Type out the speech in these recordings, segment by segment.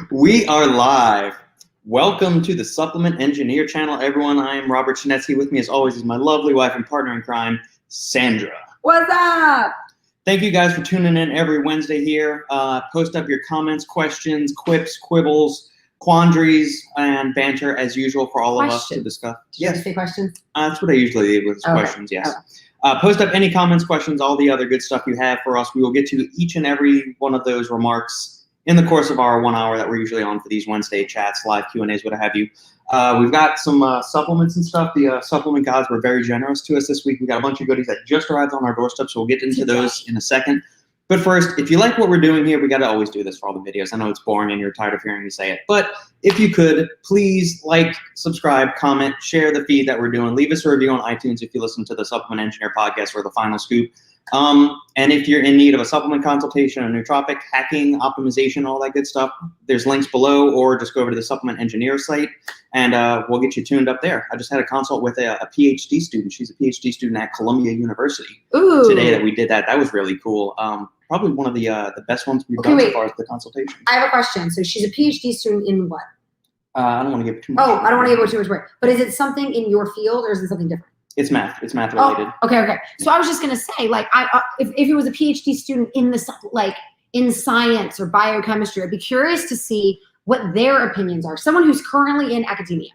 We are live. Welcome to the Supplement Engineer channel, everyone. I am Robert Chinetsky. With me, as always, is my lovely wife and partner in crime, Sandra. What's up? Thank you guys for tuning in every Wednesday here. Post up your comments, questions, quips, quibbles, quandaries, and banter as usual for all of us to discuss. Did you say questions? That's what I usually do with questions, yes. Post up any comments, questions, all the other good stuff you have for us. We will get to each and every one of those remarks in the course of our 1 hour that we're usually on for these Wednesday chats, live Q&As, what have you. We've got some supplements and stuff. The supplement guys were very generous to us this week. We got a bunch of goodies that just arrived on our doorstep, so we'll get into those in a second. But first, if you like what we're doing here, we got to always do this for all the videos. I know it's boring and you're tired of hearing me say it, but if you could, please like, subscribe, comment, share the feed that we're doing. Leave us a review on iTunes if you listen to the Supplement Engineer podcast or the Final Scoop. And if you're in need of a supplement consultation, a nootropic, hacking, optimization, all that good stuff, there's links below, or just go over to the Supplement Engineer site and we'll get you tuned up there. I just had a consult with a PhD student. She's a PhD student at Columbia University today that we did that. That was really cool. Probably one of the best ones we've done so far as the consultation. I have a question. So she's a PhD student in what? I don't want to give too much. I don't want to give too much away. But is it something in your field or is it something different? It's math. It's math related. Oh, okay. So I was just gonna say, like, if it was a PhD student in in science or biochemistry, I'd be curious to see what their opinions are. Someone who's currently in academia,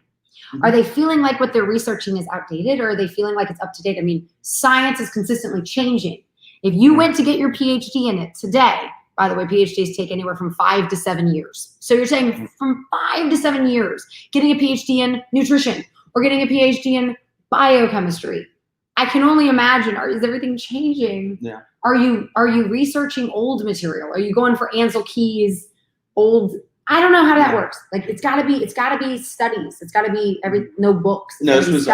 are they feeling like what they're researching is outdated, or are they feeling like it's up to date? I mean, science is consistently changing. If you went to get your PhD in it today, by the way, PhDs take anywhere from 5 to 7 years. So you're saying from 5 to 7 years, getting a PhD in nutrition or getting a PhD in biochemistry. I can only imagine. Is everything changing? Yeah. Are you researching old material? Are you going for Ansel Keys old? I don't know how that works. Like it's gotta be studies. It's gotta be no books. No, this was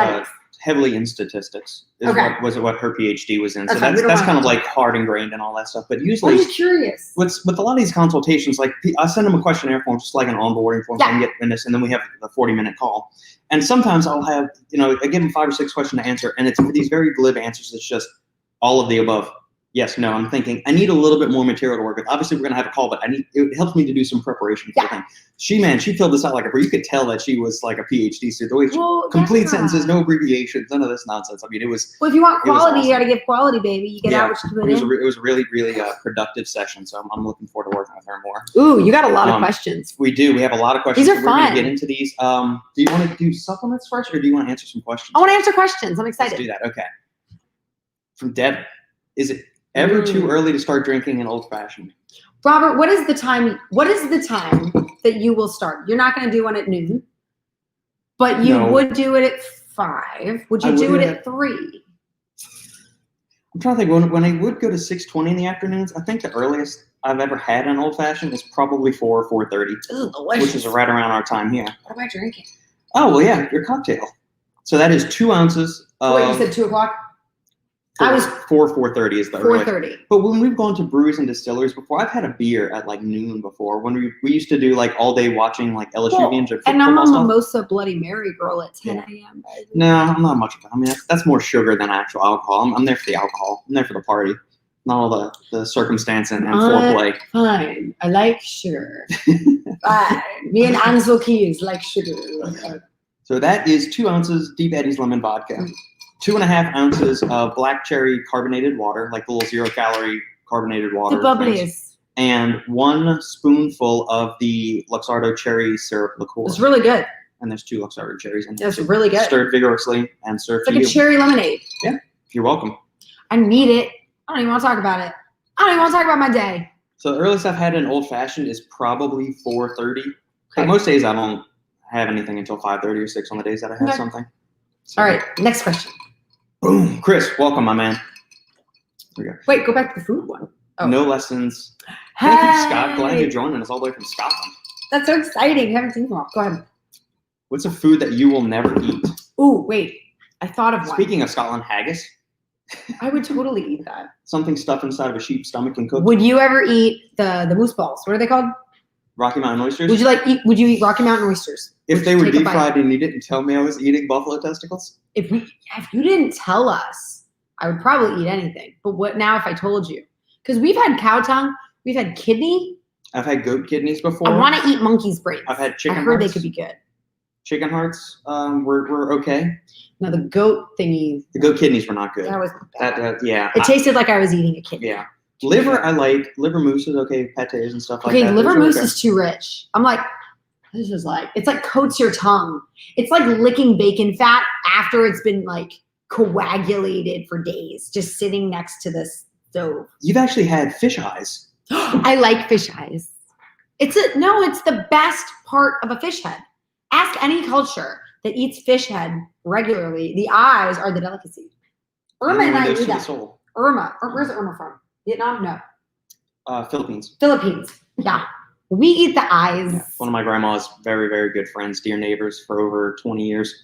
heavily in statistics. Was what her PhD was in. So that's kind of like hard ingrained and all that stuff. But usually, I'm just curious. With a lot of these consultations, like I send them a questionnaire form, just like an onboarding form, so I can get in this, and then we have the 40-minute call. And sometimes I'll have, I give them 5 or 6 questions to answer, and it's for these very glib answers. It's just all of the above. Yes, no. I'm thinking I need a little bit more material to work with. Obviously, we're gonna have a call, but it helps me to do some preparation for the thing. She filled this out like you could tell that she was like a PhD student. Complete sentences, no abbreviations, none of this nonsense. I mean, it was. Well, if you want quality, awesome. You got to give quality, baby. You get out what you put in. It was a really, really productive session. So I'm looking forward to working with her more. Ooh, you got a lot of questions. We do. We have a lot of questions. These are fun. We're gonna get into these. Do you want to do supplements first, or do you want to answer some questions? I want to answer questions. I'm excited. Let's do that. Okay. From Deb, is it ever too early to start drinking an old fashioned? Robert, what is the time that you will start? You're not going to do one at noon, but you would do it at 5. Would you do it at 3? I'm trying to think. When I would go to 6:20 in the afternoons, I think the earliest I've ever had an old fashioned is probably 4 or 4:30, which is right around our time here. What am I drinking? Oh, well, yeah, your cocktail. So that is 2 ounces. Wait, you said 2 o'clock? I was 4:30 is the 4:30. But when we've gone to breweries and distilleries before, I've had a beer at like noon before. When we used to do like all day watching like LSU games or football. And I'm a mimosa Bloody Mary girl at 10 a.m. No, I'm not much of that. I mean, that's more sugar than actual alcohol. I'm there for the alcohol. I'm there for the party, not all the circumstance and foreplay. Fine, I like sugar. Fine, me and Ansel Keys like sugar. So that is 2 ounces Deep Eddy's lemon vodka. 2.5 ounces of black cherry carbonated water, like the little 0-calorie carbonated water. The bubblies. And 1 spoonful of the Luxardo cherry syrup liqueur. It's really good. And there's 2 Luxardo cherries in it. It's really good. Stirred vigorously and served to you. It's like a cherry lemonade. Yeah, you're welcome. I need it. I don't even want to talk about it. I don't even want to talk about my day. So the earliest I've had an old fashioned is probably 4:30. But most days I don't have anything until 5:30 or 6 on the days that I have something. So, all right, next question. Boom. Chris, welcome, my man. Here we go. Wait, go back to the food one. Oh. No lessons. Hey. Thank you, Scott. Glad you're joining us all the way from Scotland. That's so exciting. Haven't seen them. Go ahead. What's a food that you will never eat? Ooh, wait. I thought of one. Speaking of Scotland, haggis. I would totally eat that. Something stuffed inside of a sheep's stomach and cooked. Would you ever eat the moose balls? What are they called? Rocky Mountain oysters. Would you eat Rocky Mountain oysters? If they were deep fried and you didn't tell me I was eating buffalo testicles? If you didn't tell us, I would probably eat anything. But what now if I told you? Because we've had cow tongue, we've had kidney. I've had goat kidneys before. I want to eat monkey's brains. I've had chicken I heard hearts. they could be good. Chicken hearts were okay. No, the goat thingy. The goat kidneys were not good. That was bad. Yeah. It tasted like I was eating a kidney. Yeah. Liver, I like. Liver mousse is okay. Pates and stuff like that. Okay, liver Those are mousse okay. is too rich. I'm like, this is like, it's like coats your tongue. It's like licking bacon fat after it's been like coagulated for days, just sitting next to the stove. You've actually had fish eyes. I like fish eyes. It's the best part of a fish head. Ask any culture that eats fish head regularly. The eyes are the delicacy. Irma and I do that. Irma. Where's Irma from? Vietnam? No. Philippines. Philippines. Yeah. We eat the eyes. Yeah. One of my grandma's very, very good friends, dear neighbors for over 20 years.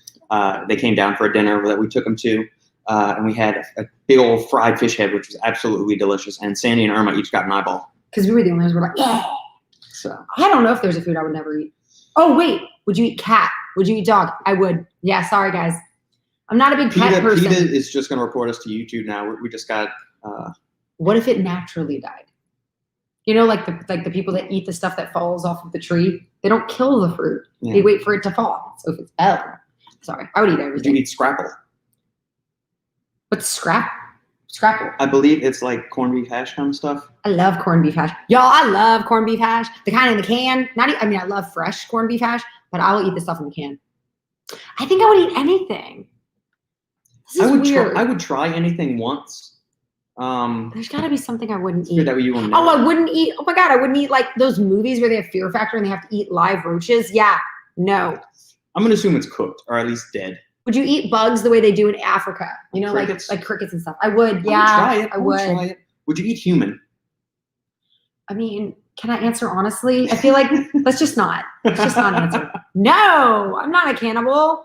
They came down for a dinner that we took them to, and we had a big old fried fish head, which was absolutely delicious. And Sandy and Irma each got an eyeball. Because we were the only ones who were like, yeah. So I don't know if there's a food I would never eat. Oh, wait. Would you eat cat? Would you eat dog? I would. Yeah, sorry, guys. I'm not a big pet person. PETA is just going to report us to YouTube now. We just got... What if it naturally died? You know, like the people that eat the stuff that falls off of the tree, they don't kill the fruit. Yeah. They wait for it to fall. So if it's sorry, I would eat Would everything. you eat Scrapple? What's Scrapple? I believe it's like corned beef hash kind of stuff. I love corned beef hash. Y'all, I love corned beef hash. The kind in the can. I love fresh corned beef hash, but I will eat the stuff in the can. I think I would eat anything. This is weird. I would try anything once. There's got to be something I wouldn't eat. That you will never. Oh, I wouldn't eat. Oh my God, I wouldn't eat like those movies where they have Fear Factor and they have to eat live roaches. Yeah, no. I'm gonna assume it's cooked or at least dead. Would you eat bugs the way they do in Africa? You know, crickets? like crickets and stuff. I would. Yeah, I would try it. Would you eat human? I mean, can I answer honestly? I feel like let's just not answer. No, I'm not a cannibal.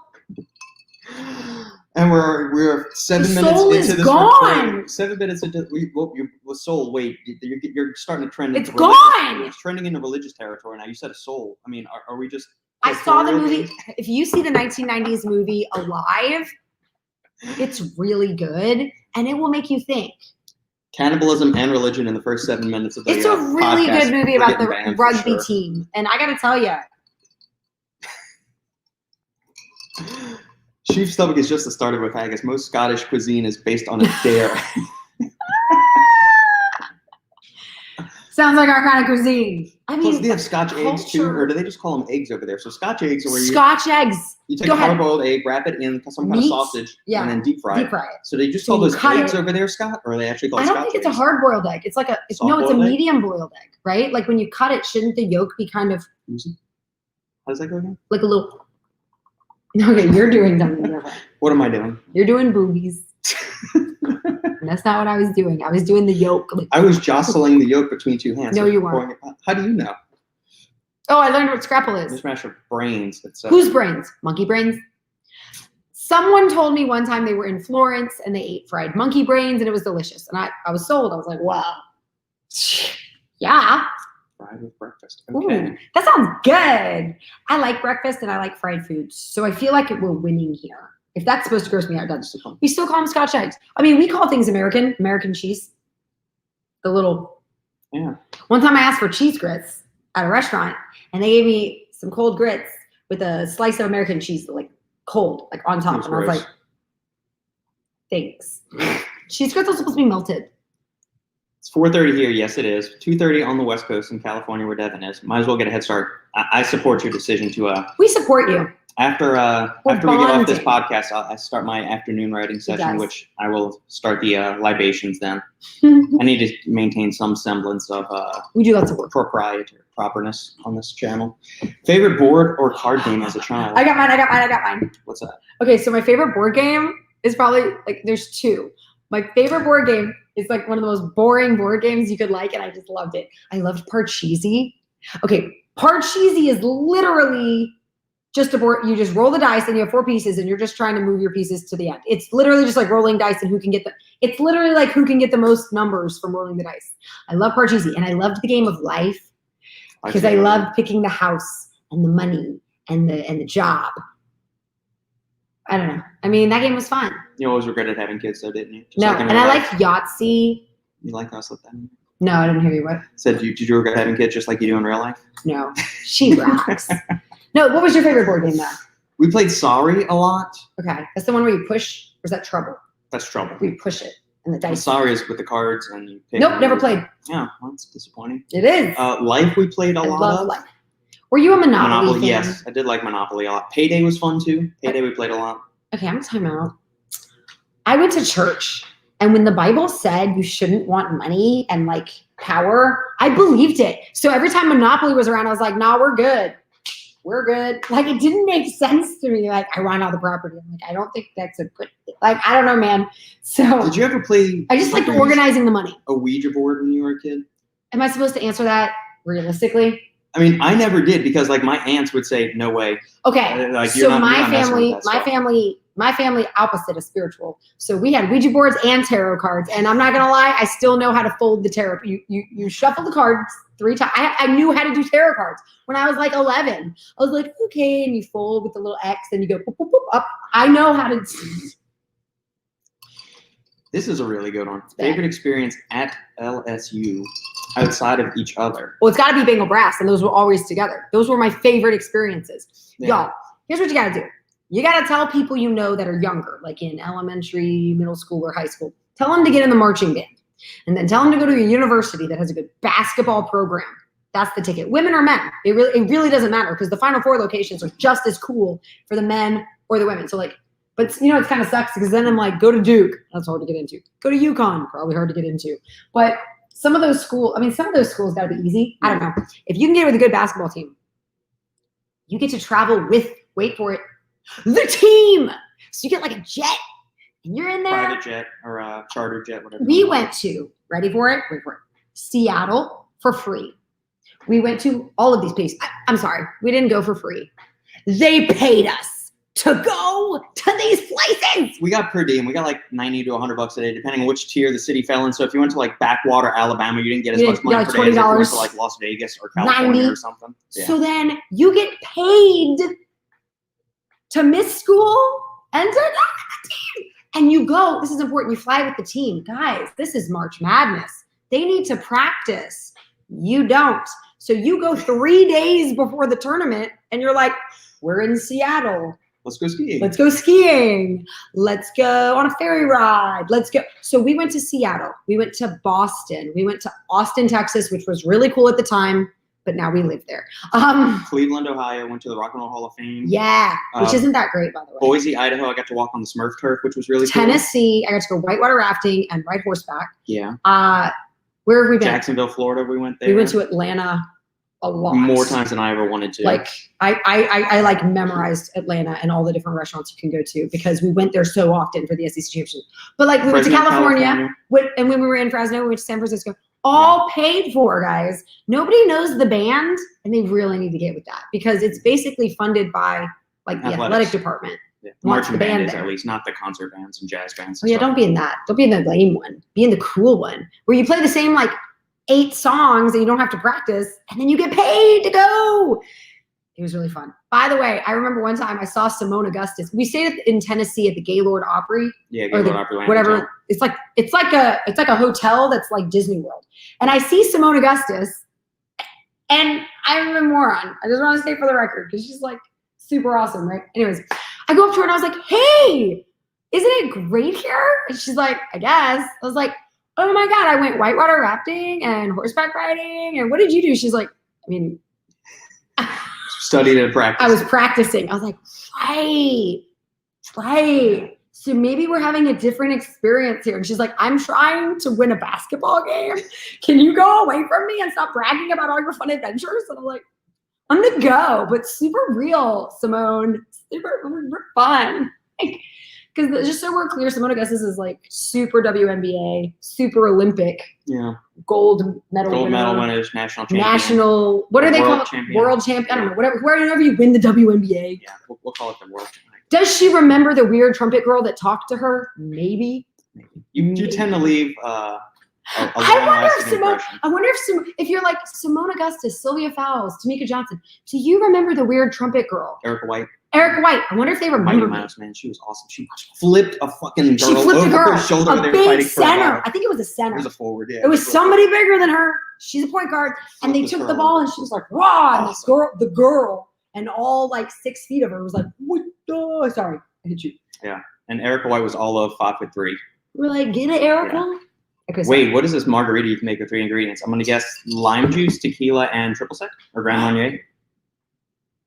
And we're 7 the minutes soul into is this gone. recording. 7 minutes into your soul. Wait, you're starting to trend. It's into gone. It's trending into religious territory now. You said a soul. I mean, are we just? I saw the movie. If you see the 1990s movie Alive, it's really good and it will make you think. Cannibalism and religion in the first 7 minutes of the It's a really podcast. good movie We're about the getting banned for rugby sure. team, and I got to tell you. Sheep stomach is just the starter with haggis. Most Scottish cuisine is based on a dare. Sounds like our kind of cuisine. I Plus, mean, they have Scotch eggs too, culture. or do they just call them eggs over there? So Scotch eggs are where Scotch eggs. you take Go a ahead. hard-boiled egg, wrap it in some kind of Meat? sausage, Yeah. and then deep fry it. Deep fry it. So they just So call you those cut eggs it. over there, Scott? Or are they actually called I don't Scotch think it's a eggs? hard-boiled egg. It's like it's a Soft-boiled egg? medium-boiled egg, right? Like when you cut it, shouldn't the yolk be kind of How does that go again? like a little? Okay, you're doing something different. What am I doing? You're doing boobies. And that's not what I was doing. I was doing the yolk. Like, I was jostling the yolk between two hands. No, you weren't. pouring it out. How do you know? oh, I learned what Scrapple is. Mishmash of brains. That's, Whose brains? Monkey brains? Someone told me one time they were in Florence and they ate fried monkey brains and it was delicious. And I was sold. I was like, wow. Yeah. fried with breakfast. Okay. Ooh, that sounds good. I like breakfast and I like fried foods. So I feel like we're winning here. If that's supposed to gross me out, that's we still call them Scotch eggs. I mean, we call things American cheese. The little. Yeah. One time I asked for cheese grits at a restaurant and they gave me some cold grits with a slice of American cheese, like cold, like on top. Seems and I was gross. like, thanks. Cheese grits are supposed to be melted. It's 4:30 here. Yes, it is. 2:30 on the West Coast in California, where Devin is. Might as well get a head start. I support your decision to We support you. after we get off this bonding. podcast, I start my afternoon writing session, does. which I will start the libations. Then I need to maintain some semblance of We do lots of work. properness on this channel. Favorite board or card game as a child? I got mine. What's that? Okay, so my favorite board game is probably like there's two. My favorite board game is like one of the most boring board games you could like, and I just loved it. I loved Parcheesi. Okay, Parcheesi is literally just a board. You just roll the dice, and you have 4 pieces, and you're just trying to move your pieces to the end. It's literally just like rolling dice, and who can get the. It's literally like who can get the most numbers from rolling the dice. I love Parcheesi, and I loved the game of life because I loved picking the house and the money and the job. I don't know. I mean, that game was fun. You always regretted having kids, though, didn't you? Just No, like in and real I life. like Yahtzee. You like how I slipped that in? No, I didn't hear you. What? Said, did you regret having kids just like you do in real life? No, she rocks. No, what was your favorite board game though? We played Sorry a lot. Okay, that's the one where you push, or is that Trouble? That's Trouble. We push it and the dice. Sorry is with the cards and you pick. Nope, never played. Yeah, well, that's disappointing. It is. Life we played a I lot love of. Life. Were you a Monopoly fan? Yes, I did like Monopoly a lot. Payday was fun too. Payday we played a lot. Okay, I'm gonna time out. I went to church, and when the Bible said you shouldn't want money and like power, I believed it. So every time Monopoly was around, I was like, nah, we're good. We're good. Like, it didn't make sense to me. Like, I want all the property. I'm like, I don't think that's a good thing. Like, I don't know, man. So did you ever play? I just liked organizing the money. A Ouija board when you were a kid? Am I supposed to answer that realistically? I mean, I never did because like my aunts would say, no way. Okay. Like, so my family opposite of spiritual. So we had Ouija boards and tarot cards. And I'm not gonna lie, I still know how to fold the tarot. You shuffle the cards 3 times. I knew how to do tarot cards when I was like 11. I was like, okay, and you fold with the little X and you go boop, boop, boop, up. I know how to. This is a really good one. Favorite experience at LSU outside of each other? Well, it's got to be Bengal Brass, and those were always together. Those were my favorite experiences. Yeah. Y'all, here's what you got to do. You got to tell people you know that are younger, like in elementary, middle school, or high school. Tell them to get in the marching band. And then tell them to go to a university that has a good basketball program. That's the ticket. Women or men. It really doesn't matter because the Final Four locations are just as cool for the men or the women. So like, but you know, it kind of sucks because then I'm like, go to Duke. That's hard to get into. Go to UConn. Probably hard to get into. But some of those schools got to be easy. I don't know. If you can get with a good basketball team, you get to travel with, wait for it, the team. So you get like a jet and you're in there. Private jet or a charter jet, whatever. We went to, ready for it? Wait for it. Seattle for free. We went to all of these places. I'm sorry. We didn't go for free. They paid us to go to these places. We got per diem. We got like $90 to $100 a day, depending on which tier the city fell in. So if you went to like backwater Alabama, you didn't get as much money like per day as if you went $20. to like Las Vegas or California 90. or something. Yeah. So then you get paid to miss school and to go to the team. And you go, this is important, you fly with the team. Guys, this is March Madness. They need to practice. You don't. So you go 3 days before the tournament and you're like, we're in Seattle. Let's go skiing. Let's go skiing. Let's go on a ferry ride. Let's go. So we went to Seattle. We went to Boston. We went to Austin, Texas, which was really cool at the time, but now we live there. Cleveland, Ohio, went to the Rock and Roll Hall of Fame. Yeah, which isn't that great, by the way. Boise, Idaho, I got to walk on the Smurf turf, which was really cool. Tennessee, I got to go whitewater rafting and ride horseback. Yeah. Where have we been? Jacksonville, Florida, we went there. We went to Atlanta a lot. More times than I ever wanted to. Like I like memorized Atlanta and all the different restaurants you can go to because we went there so often for the SEC championship. But like we went to California. And when we were in Fresno, we went to San Francisco. All paid for, guys. Nobody knows the band, and they really need to get with that because it's basically funded by like the athletic department. Yeah. Marching band is at least, not the concert bands and jazz bands. Oh yeah, don't be in that. Don't be in the lame one. Be in the cool one where you play the same like 8 songs and you don't have to practice and then you get paid to go. It was really fun. By the way, I remember one time I saw Simone Augustus. We stayed in Tennessee at the Gaylord Opry. Yeah, Gaylord Opry. Whatever. It's like a hotel that's like Disney World. And I see Simone Augustus and I'm a moron. I just want to say for the record because she's like super awesome, right? Anyways, I go up to her and I was like, hey, isn't it great here? And she's like, I guess. I was like, oh my God, I went whitewater rafting and horseback riding. And what did you do? She's like, I mean, studied and practiced. I was practicing. I was like, right. So maybe we're having a different experience here. And she's like, I'm trying to win a basketball game. Can you go away from me and stop bragging about all your fun adventures? And I'm like, I'm gonna go, but super real, Simone. Super fun. Because just so we're clear, Simone Augustus is like super WNBA, super Olympic. Yeah. Gold medal winners, national champion. What are they called? Champion. World champion. I don't know. Wherever you win the WNBA. Yeah, we'll call it the world champion. Does she remember the weird trumpet girl that talked to her? Maybe. You tend to leave I wonder if you're like Simone Augustus, Sylvia Fowles, Tamika Johnson. Do you remember the weird Trumpet Girl? Erica White. I wonder if they remember Mighty Mouse, man. She was awesome. She flipped a fucking girl She flipped over a girl. her shoulder. A big center. I think it was a center. It was a forward, yeah. It was somebody bigger than her. She's a point guard. And they took the ball and she was like, raw. And the girl, and all like 6 feet of her was like, what the? Sorry, I hit you. Yeah. And Erica White was all of 5'3". We're like, get it, Erica? Yeah. Okay, wait, what is this margarita you can make with 3 ingredients? I'm going to guess lime juice, tequila, and triple sec or Grand Marnier.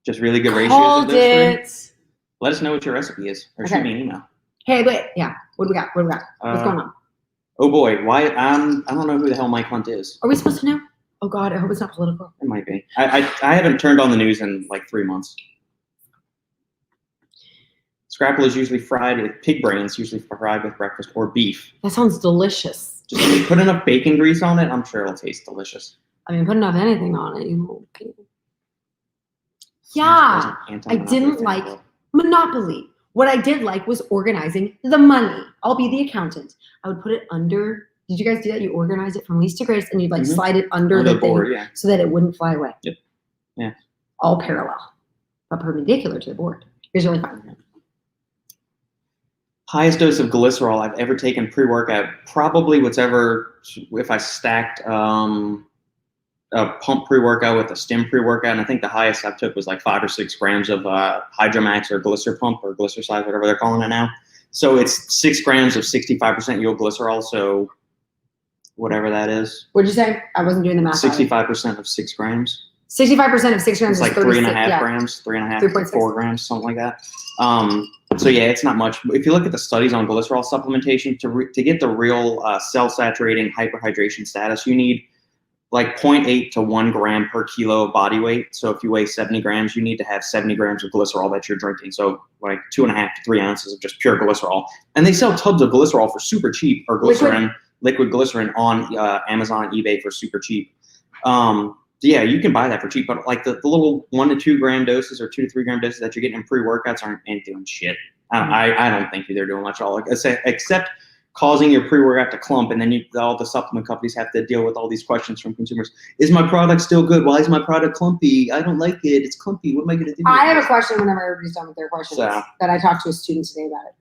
Just really good ratios of those 3. Let us know what your recipe is, or shoot me an email. Hey, wait, yeah. What do we got? What's going on? Oh boy, why? I don't know who the hell Mike Hunt is. Are we supposed to know? Oh God, I hope it's not political. It might be. I haven't turned on the news in like 3 months. Scrapple is usually fried with pig brains, usually fried with breakfast or beef. That sounds delicious. Just put enough bacon grease on it. I'm sure it'll taste delicious. I mean, put enough anything on it, you know. Yeah, I didn't like Monopoly. What I did like was organizing the money. I'll be the accountant. I would put it under. Did you guys do that? You organize it from least to greatest, and you'd like slide it under the board, thing so that it wouldn't fly away. Yep. Yeah. All parallel, but perpendicular to the board. Here's really fun. Highest dose of glycerol I've ever taken pre-workout. Probably whatever. If I stacked a pump pre-workout with a stim pre-workout, and I think the highest I took was like 5 or 6 grams of Hydromax or Glycer Pump or Glycercise, whatever they're calling it now. So it's 6 grams of 65% yield glycerol. So whatever that is. What'd you say? I wasn't doing the math. 65% of 6 grams. 65% of 6 grams is like 3.5 grams, 3.5 to 4 grams, something like that. So yeah, it's not much. If you look at the studies on glycerol supplementation, to get the real cell saturating hyperhydration status, you need like 0.8 to 1 gram per kilo of body weight. So if you weigh 70 grams, you need to have 70 grams of glycerol that you're drinking. So like 2.5 to 3 ounces of just pure glycerol. And they sell tubs of glycerol for super cheap, or glycerin, liquid glycerin on Amazon, eBay for super cheap. Yeah, you can buy that for cheap, but like the little 1 to 2 gram doses or 2 to 3 gram doses that you're getting in pre-workouts ain't doing shit. I don't think they're doing much at all. Like I say, except causing your pre-workout to clump, and then all the supplement companies have to deal with all these questions from consumers. Is my product still good? Why is my product clumpy? I don't like it. It's clumpy. What am I going to do? I have a question whenever everybody's done with their questions that I talked to a student today about it.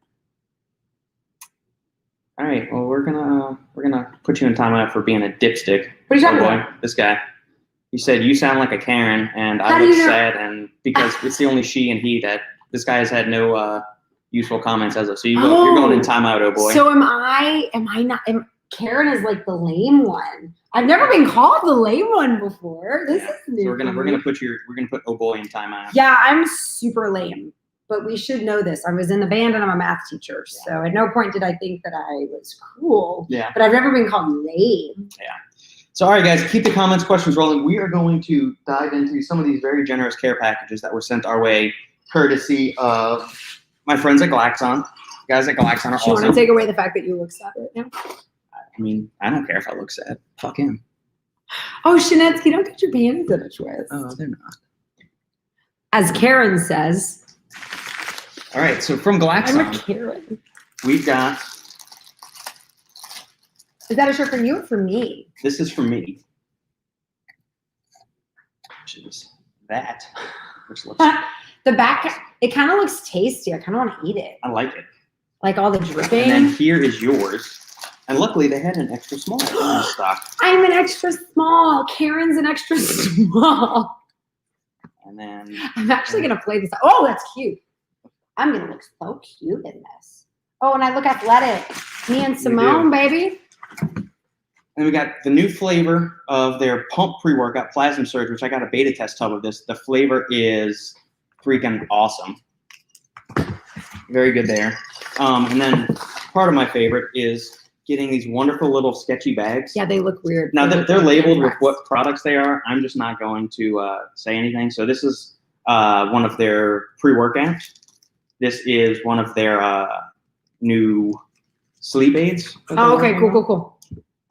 All right. Well, we're gonna put you in timeout for being a dipstick. What are you talking about? This guy. He said you sound like a Karen, and I look sad, and because it's the only she and he that this guy has had no useful comments as of. So you're going in timeout, oh boy. So am I not? Karen is like the lame one. I've never been called the lame one before. This is new. So we're gonna put oh boy in timeout. Yeah, I'm super lame, but we should know this. I was in the band and I'm a math teacher, so at no point did I think that I was cool. Yeah. But I've never been called lame. Yeah. So all right, guys, keep the comments, questions rolling. We are going to dive into some of these very generous care packages that were sent our way, courtesy of my friends at Glaxon. The guys at Glaxon are awesome. Do you want to take away the fact that you look sad right now? I mean, I don't care if I look sad. Fuck him. Oh, Shanetsky, don't get your panties in a twist. Oh, they're not. As Karen says. All right, so from Glaxon, I'm a Karen. We've got. Is that a shirt for you or for me? This is for me. Which is that. Which looks. The back, it kind of looks tasty. I kind of want to eat it. I like it. Like all the dripping. And then here is yours. And luckily they had an extra small in stock. I'm an extra small. Karen's an extra small. And then I'm actually going to play this. Oh, that's cute. I'm going to look so cute in this. Oh, and I look athletic. Me and Simone, baby. And we got the new flavor of their pump pre-workout Plasma Surge, which I got a beta test tub of this. The flavor is freaking awesome. Very good there. And then part of my favorite is getting these wonderful little sketchy bags. Yeah, they look weird. Now they're labeled with what products they are. I'm just not going to say anything. So this is one of their pre-workouts. This is one of their new sleep aids. Oh, okay, cool.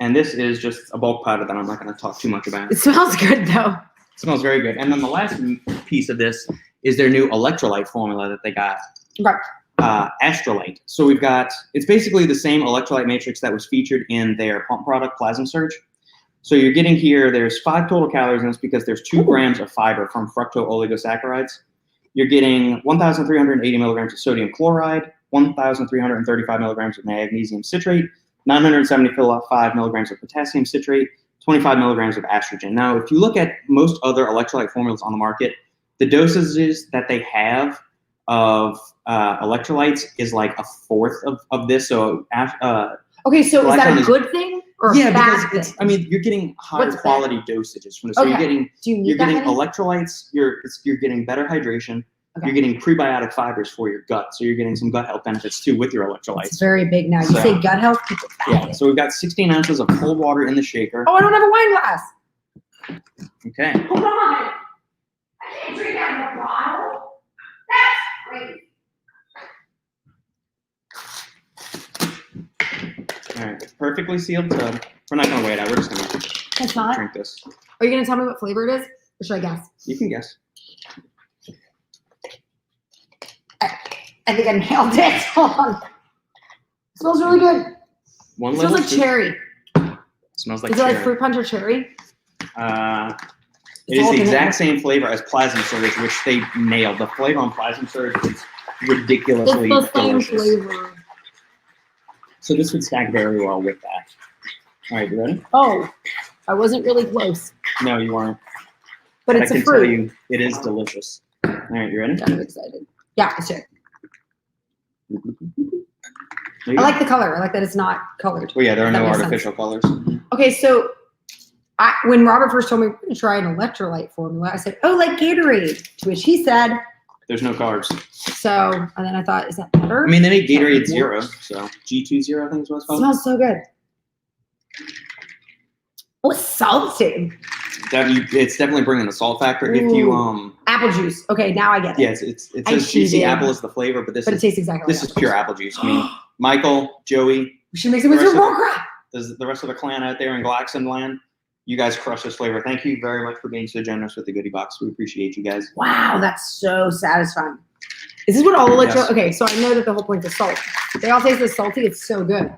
And this is just a bulk powder that I'm not going to talk too much about. It smells good, though. It smells very good. And then the last piece of this is their new electrolyte formula that they got. Right. Astrolite. So we've got, it's basically the same electrolyte matrix that was featured in their pump product, Plasma Surge. So you're getting here, there's 5 total calories in this because there's 2 grams of fiber from fructooligosaccharides. You're getting 1,380 milligrams of sodium chloride, 1,335 milligrams of magnesium citrate, 975 milligrams of potassium citrate, 25 milligrams of estrogen. Now, if you look at most other electrolyte formulas on the market, the dosages that they have of electrolytes is like a fourth of this. So, okay, so is that a good thing or a bad thing? I mean, you're getting higher quality dosages from this. So Okay. you're getting, you're getting electrolytes. You're getting better hydration. Okay. You're getting prebiotic fibers for your gut. So you're getting some gut health benefits too with your electrolytes. It's very big now. You say gut health, people. Yeah. So we've got 16 ounces of cold water in the shaker. Oh, I don't have a wine glass. Okay. Hold on. I can't drink out of a bottle. That's great. All right. Perfectly sealed tub. We're not gonna wait out. We're just gonna drink this. Are you gonna tell me what flavor it is, or should I guess? You can guess. I think I nailed it. Hold on. It smells really good. It smells like cherry. It smells like cherry. Is it like fruit punch or cherry? It is the exact same flavor as Plasma Surge, which they nailed. The flavor on Plasma Surge is ridiculously delicious. Flavor. So this would stack very well with that. All right, you ready? Oh, I wasn't really close. No, you weren't. But it's a fruit. I can tell you, it is delicious. All right, you ready? I'm excited. Yeah, let's check. I like the color. I like that it's not colored. Well, yeah, there are no artificial colors. Okay, so when Robert first told me we're going to try an electrolyte formula, I said, oh, like Gatorade, to which he said, there's no carbs. So, and then I thought, is that better? I mean, they made Gatorade Zero, so G20, I think is what it's called. It smells so good. Oh, it's salty. It's definitely bringing the salt factor. Ooh. If you apple juice. Okay, now I get it. Yeah, it says juicy apple is the flavor, but it tastes exactly. This is pure apple juice. I mean, Michael, Joey. We should make some with your crap. The rest of the clan out there in Glaxon land, you guys crush this flavor. Thank you very much for being so generous with the goodie box. We appreciate you guys. Wow, that's so satisfying. Is this what all electrolytes? Okay, so I know that the whole point is salt. They all taste this salty. It's so good.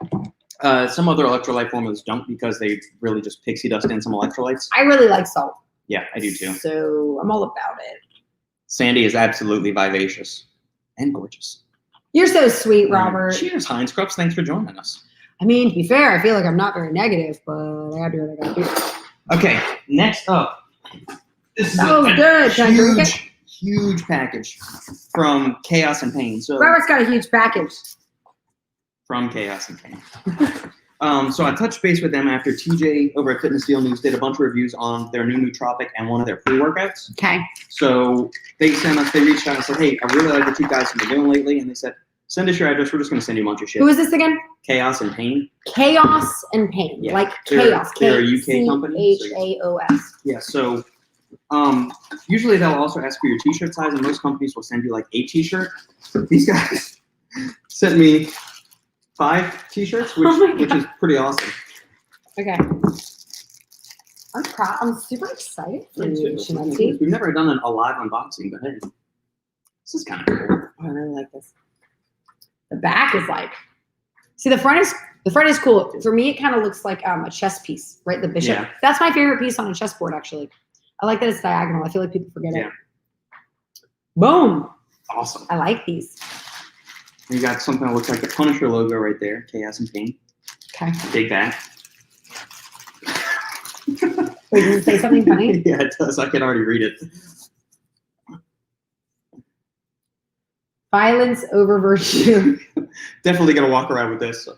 Some other electrolyte formulas don't because they really just pixie dust in some electrolytes. I really like salt. Yeah, I do too. So I'm all about it. Sandy is absolutely vivacious and gorgeous. You're so sweet, Robert. Cheers, Heinz Krups. Thanks for joining us. I mean, to be fair, I feel like I'm not very negative, but I gotta do what I gotta do. Okay, next up. This is good. Huge package from Chaos and Pain. So Robert's got a huge package. From Chaos and Pain. So I touched base with them after TJ over at Fitness Deal News did a bunch of reviews on their new nootropic and one of their pre-workouts. Okay. So they reached out and said, hey, I really like what you guys have been doing lately. And they said, send us your address. We're just going to send you a bunch of shit. Who is this again? Chaos and Pain. Chaos and Pain. Yeah. Like chaos. They're a UK company. Chaos. Yeah, so usually they'll also ask for your t-shirt size, and most companies will send you like a t-shirt. These guys sent me 5 t-shirts, which is pretty awesome. Okay. I'm proud. I'm super excited for you, We've never done a live unboxing, but hey, this is kind of cool. I really like this. The back is like, see, the front is cool. For me, it kind of looks like a chess piece, right? The bishop. Yeah. That's my favorite piece on a chessboard, actually. I like that it's diagonal. I feel like people forget it. Boom. Awesome. I like these. You got something that looks like the Punisher logo right there, Chaos and Pain. Okay. Take that. Wait, does it say something funny? Yeah, it does. I can already read it. Violence over virtue. Definitely gonna walk around with this.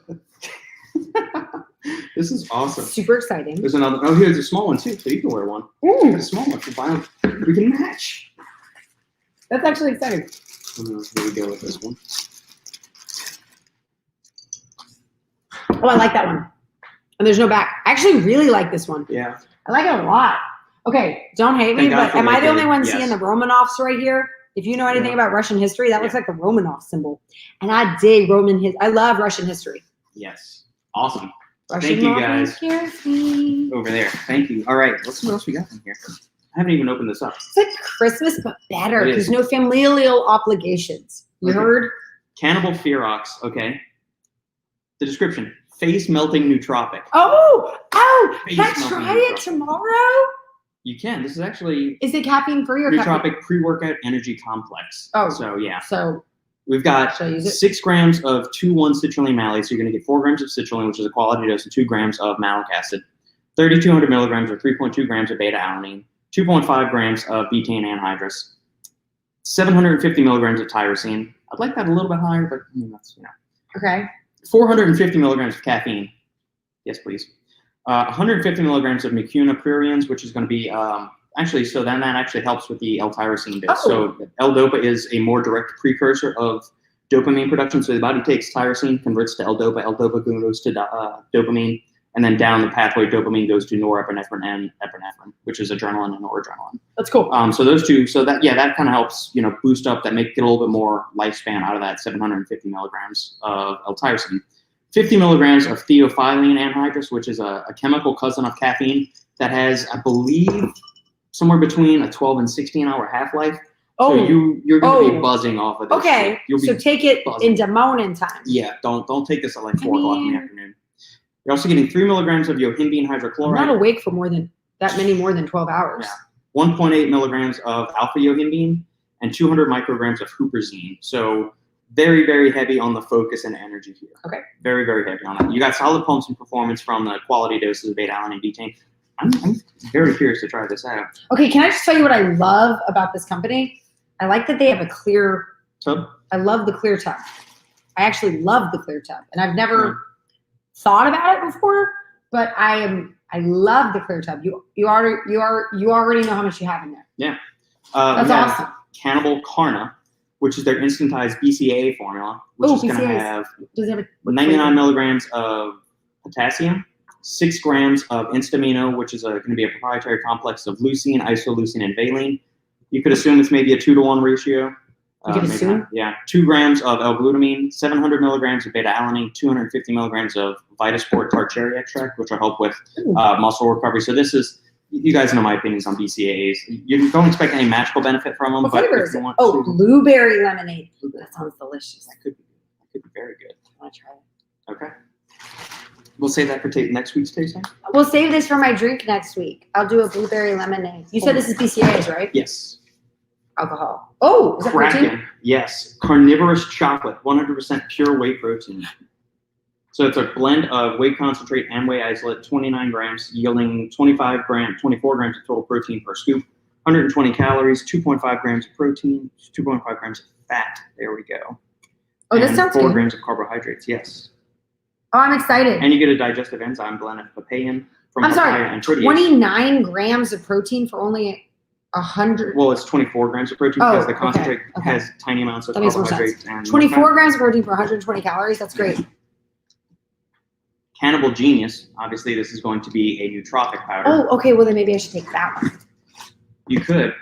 This is awesome. Super exciting. There's another. Oh, here's a small one too, so you can wear one. Ooh. A small one for violence. We can match. That's actually exciting. Here we go with this one. Oh, I like that one. And there's no back. I actually really like this one. Yeah. I like it a lot. Okay, don't hate me, but am I the only one seeing the Romanovs right here? If you know anything about Russian history, that looks like the Romanov symbol. And I dig I love Russian history. Yes. Awesome. Russian Thank you guys. Over there. Thank you. All right, let's see what else we got in here. I haven't even opened this up. It's like Christmas, but better. There's no familial obligations. You heard? Cannibal Ferox, okay. The description, face melting nootropic. Oh, Face can I melting try it nootropic. tomorrow? You can. This is actually Is it caffeine free or caffeine? nootropic pre-workout energy complex. Oh. So yeah. So We've got should I use it? 6 grams of 2,1 citrulline malate, so you're going to get 4 grams of citrulline, which is a quality dose, and 2 grams of malic acid, 3,200 milligrams or 3.2 grams of beta-alanine, 2.5 grams of betaine anhydrous, 750 milligrams of tyrosine. I'd like that a little bit higher, but that's, Okay. 450 milligrams of caffeine. Yes, please. 150 milligrams of mucuna pruriens, which is going to be actually, so then that actually helps with the L-tyrosine dose. Oh. So L-dopa is a more direct precursor of dopamine production. So the body takes tyrosine, converts to L-dopa. L-dopa goes to dopamine, and then down the pathway, dopamine goes to norepinephrine and epinephrine, which is adrenaline and noradrenaline. That's cool. So those two, so that kind of helps, boost up that, get a little bit more lifespan out of that 750 milligrams of L-tyrosine. 50 milligrams of theophylline anhydrous, which is a chemical cousin of caffeine that has, I believe, somewhere between a 12 and 16-hour half-life. Oh, so you're going to be buzzing off of this. okay. So take it into morning time. Yeah, don't take this at like 4 o'clock in the afternoon. You're also getting 3 milligrams of yohimbine hydrochloride. I'm not awake for more than 12 hours. Yeah. 1.8 milligrams of alpha yohimbine and 200 micrograms of huperzine. So very, very heavy on the focus and energy here. Okay. Very, very heavy on that. You got solid pumps and performance from the quality doses of beta-alanine and betaine. I'm very curious to try this out. Okay, can I just tell you what I love about this company? I like that they have a clear tub. I love the clear tub. I actually love the clear tub, and I've never thought about it before, but I love the clear tub. You already know how much you have in there. Yeah. That's awesome. Cannibal Carna, which is their instantized BCAA formula, which is going to have 99 milligrams of potassium, 6 grams of instamino, which is going to be a proprietary complex of leucine, isoleucine, and valine. You could assume it's maybe a 2-to-1 ratio. You could assume? Yeah. 2 grams of L-glutamine, 700 milligrams of beta-alanine, 250 milligrams of Vitasport tart cherry extract, which will help with muscle recovery. So this is, you guys know my opinions on BCAAs. You don't expect any magical benefit from them. What but flavor if is you it? want Oh, to, blueberry lemonade. That sounds delicious. That could be very good. I want to try it. Okay. We'll save that for next week's tasting. We'll save this for my drink next week. I'll do a blueberry lemonade. You said this is BCAAs, right? Yes. Alcohol. Oh, is that protein? Yes. Carnivorous chocolate, 100% pure whey protein. So it's a blend of whey concentrate and whey isolate, 29 grams, yielding 24 grams of total protein per scoop, 120 calories, 2.5 grams of protein, 2.5 grams of fat. There we go. Oh, this sounds 4 good. grams of carbohydrates, yes. Oh, I'm excited. And you get a digestive enzyme blend of papain from papaya and protease. 29 grams of protein for only 100. Well, it's 24 grams of protein because the concentrate has tiny amounts of carbohydrates. And 24 grams of protein for 120 calories. That's great. Cannibal Genius. Obviously, this is going to be a nootropic powder. Oh, okay. Well, then maybe I should take that one. You could.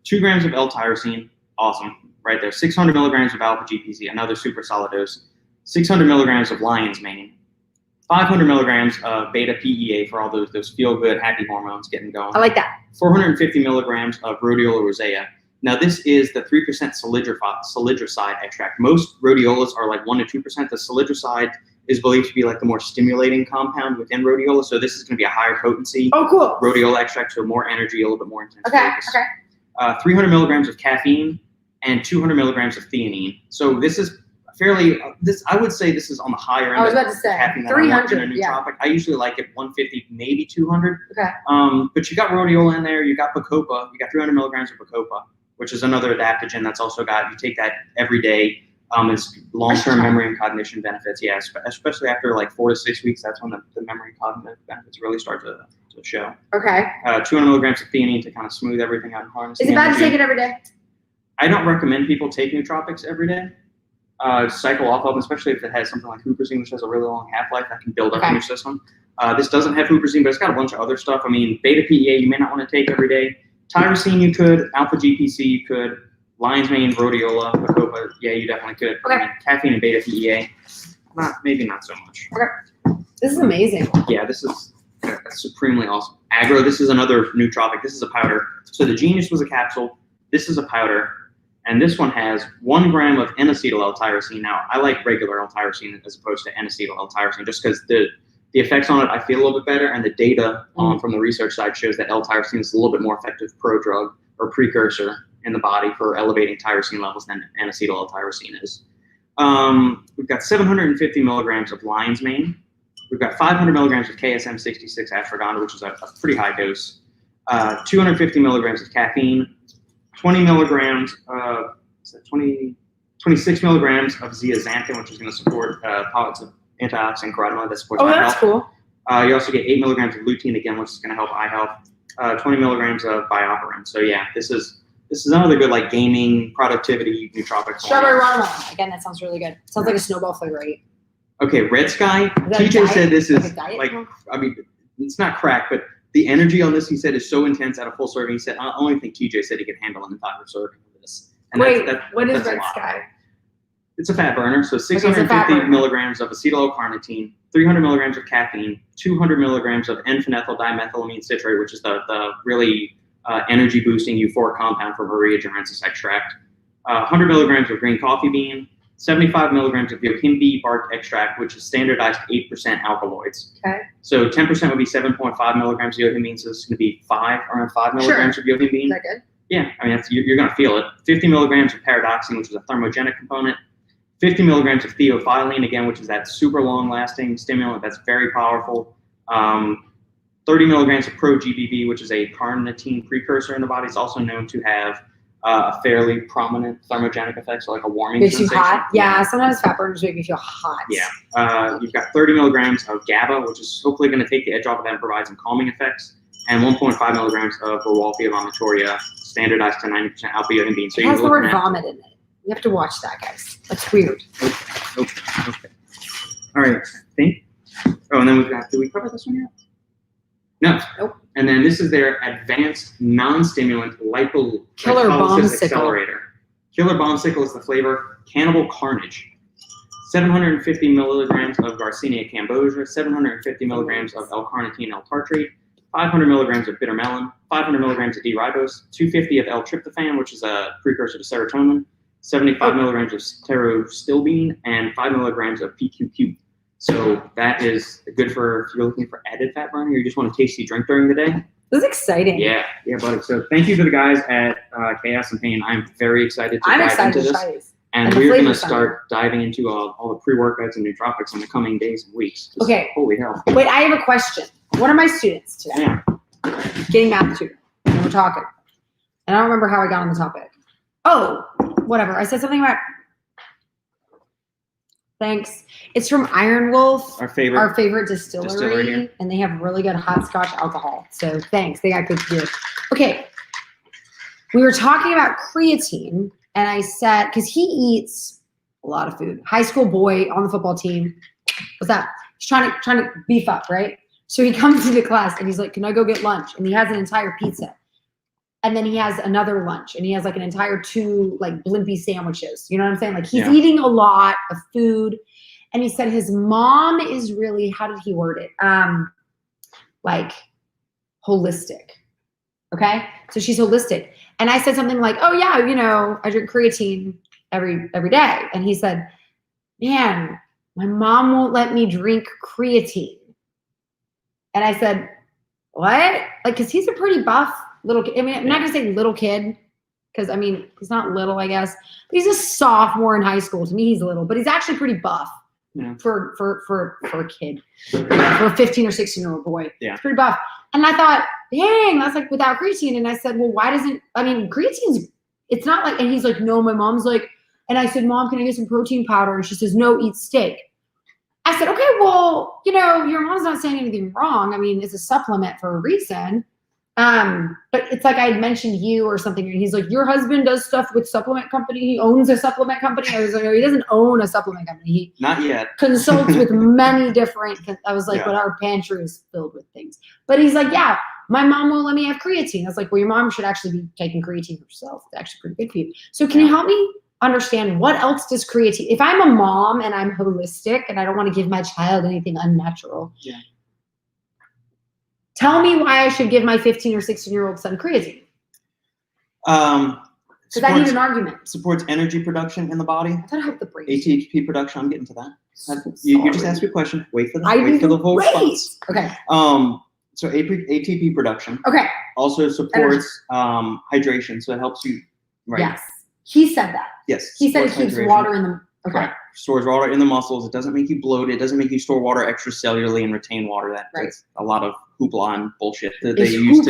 2 grams of L-tyrosine. Awesome. Right there. 600 milligrams of alpha-GPC. Another super solid dose. 600 milligrams of lion's mane. 500 milligrams of beta-PEA for all those feel-good, happy hormones getting going. I like that. 450 milligrams of rhodiola rosea. Now, this is the 3% salidroside extract. Most rhodiolas are like 1 to 2%. The salidroside is believed to be like the more stimulating compound within rhodiola. So this is going to be a higher potency. Oh, cool. Rhodiola extract, so more energy, a little bit more intense. Okay, focus. 300 milligrams of caffeine and 200 milligrams of theanine. So this is fairly, I would say this is on the higher end. I was about to say, caffeine 300, yeah. I usually like it 150, maybe 200. Okay. But you got rhodiola in there, you got bacopa, you got 300 milligrams of bacopa, which is another adaptogen that's also got, you take that every day. It's long-term memory and cognition benefits. Yeah, especially after like 4 to 6 weeks, that's when the memory and cognitive benefits really start to show. Okay. 200 milligrams of theanine to kind of smooth everything out and harness. Is it bad to take it every day? I don't recommend people take nootropics every day. Cycle off of them, especially if it has something like huperzine, which has a really long half-life that can build up in your system. This doesn't have huperzine, but it's got a bunch of other stuff. I mean, beta-PEA you may not want to take every day. Tyrosine you could, alpha-GPC you could, lion's mane, rhodiola, bacopa, yeah, you definitely could. Okay. I mean, caffeine and beta-PEA, maybe not so much. Okay. This is amazing. Yeah, this is supremely awesome. Agro, this is another nootropic. This is a powder. So the Genius was a capsule. This is a powder. And this one has 1 gram of N-acetyl L-tyrosine. Now, I like regular L-tyrosine as opposed to N-acetyl L-tyrosine just because the effects on it, I feel a little bit better. And the data from the research side shows that L-tyrosine is a little bit more effective prodrug or precursor in the body for elevating tyrosine levels than N-acetyl L-tyrosine is. We've got 750 milligrams of lion's mane. We've got 500 milligrams of KSM-66 ashwagandha, which is a pretty high dose. 250 milligrams of caffeine. 20 milligrams of 26 milligrams of zeaxanthin, which is going to support positive antioxidant carotenoid that supports eye health. That's cool. You also get 8 milligrams of lutein, again, which is going to help eye health. 20 milligrams of bioperin. So yeah, this is another good like gaming productivity nootropic. Strawberry watermelon. Again, that sounds really good. Sounds like a snowball flavor, right? Okay, Red Sky. TJ said this is like I mean, it's not crack, but the energy on this, he said, is so intense at a full serving. He said, I only think TJ said he could handle an entire serving of this. And wait, what is Red Sky? It's a fat burner. So 650 milligrams of acetyl-L-carnitine, 300 milligrams of caffeine, 200 milligrams of N-phenyl dimethylamine citrate, which is the really energy boosting euphoric compound from Maria Gerensis extract, 100 milligrams of green coffee bean, 75 milligrams of yohimbine bark extract, which is standardized 8% alkaloids. Okay. So 10% would be 7.5 milligrams of yohimbine, so it's going to be around 5 milligrams of yohimbine. Is that good? Yeah, I mean, you're going to feel it. 50 milligrams of paradoxine, which is a thermogenic component. 50 milligrams of theophylline, again, which is that super long-lasting stimulant that's very powerful. 30 milligrams of pro-GBB, which is a carnitine precursor in the body. It's also known to have a fairly prominent thermogenic effect, so like a warming sensation. Makes you hot? Yeah, sometimes fat burners make me feel hot. Yeah. You've got 30 milligrams of GABA, which is hopefully going to take the edge off of that and provide some calming effects, and 1.5 milligrams of Rowolfia vomitoria, standardized to 90% alpha-yohimbine. So it has the word vomit in it. You have to watch that, guys. That's weird. Okay. All right, I think. Oh, and then we've got, did we cover this one yet? No. Nope. And then this is their advanced non-stimulant Killer Bombsicle accelerator. Killer Bombsicle is the flavor Cannibal Carnage. 750 milligrams of Garcinia cambogia, 750 milligrams of L-carnitine L-tartrate, 500 milligrams of bitter melon, 500 milligrams of D-ribose, 250 of L-tryptophan, which is a precursor to serotonin, 75 milligrams of pterostilbene, and 5 milligrams of PQQ. So that is good for if you're looking for added fat burn or you just want a tasty drink during the day. This is exciting. Yeah, buddy. So thank you to the guys at Chaos and Pain. I'm very excited to dive into this. And we're going to start diving into all the pre-workouts and nootropics in the coming days and weeks. Okay. Holy hell. Wait, I have a question. One of my students today, getting math tutor, and we're talking. And I don't remember how I got on the topic. Oh, whatever. I said something about... Thanks. It's from Iron Wolf, our favorite distillery, and they have really good hot Scotch alcohol. So thanks. They got good beer. Okay. We were talking about creatine, and I said, because he eats a lot of food. High school boy on the football team. What's that? He's trying to beef up, right? So he comes to the class and he's like, "Can I go get lunch?" And he has an entire pizza. And then he has another lunch, and he has like an entire 2 like blimpie sandwiches. You know what I'm saying? Like he's eating a lot of food. And he said his mom is really, how did he word it? Like holistic. Okay. So she's holistic. And I said something like, "Oh yeah, I drink creatine every day." And he said, "Man, my mom won't let me drink creatine." And I said, "What?" Like, cause he's a pretty buff little kid. I mean, I'm not gonna say little kid, because I mean he's not little, I guess. But he's a sophomore in high school. To me, he's little, but he's actually pretty buff for a kid, for a 15 or 16-year-old boy. Yeah, it's pretty buff. And I thought, dang, that's like without creatine. And I said, well, why doesn't? I mean, creatine's. It's not like. And he's like, no, my mom's like. And I said, Mom, can I get some protein powder? And she says, no, eat steak. I said, okay, well, your mom's not saying anything wrong. I mean, it's a supplement for a reason. But it's like I had mentioned you or something, and he's like, your husband does stuff with supplement company. He owns a supplement company. I was like, no, he doesn't own a supplement company. He not yet consults with many different. I was like, but our pantry is filled with things. But he's like, yeah, my mom won't let me have creatine. I was like, well, your mom should actually be taking creatine herself. It's actually pretty good for you. So can you help me understand what else does creatine? If I'm a mom and I'm holistic and I don't want to give my child anything unnatural. Yeah. Tell me why I should give my 15 or 16-year-old son creatine. Because I need an argument. Supports energy production in the body. I thought I hope the brain. ATP production. I'm getting to that. You just asked me a question. Wait for the whole response. Okay. So ATP production. Okay. Also supports hydration, so it helps you. Right. Yes. He said that. Yes. He said it keeps water in the. Okay. Correct. Stores water in the muscles. It doesn't make you bloated. It doesn't make you store water extracellularly and retain water. That's a lot of hoopla and bullshit that they used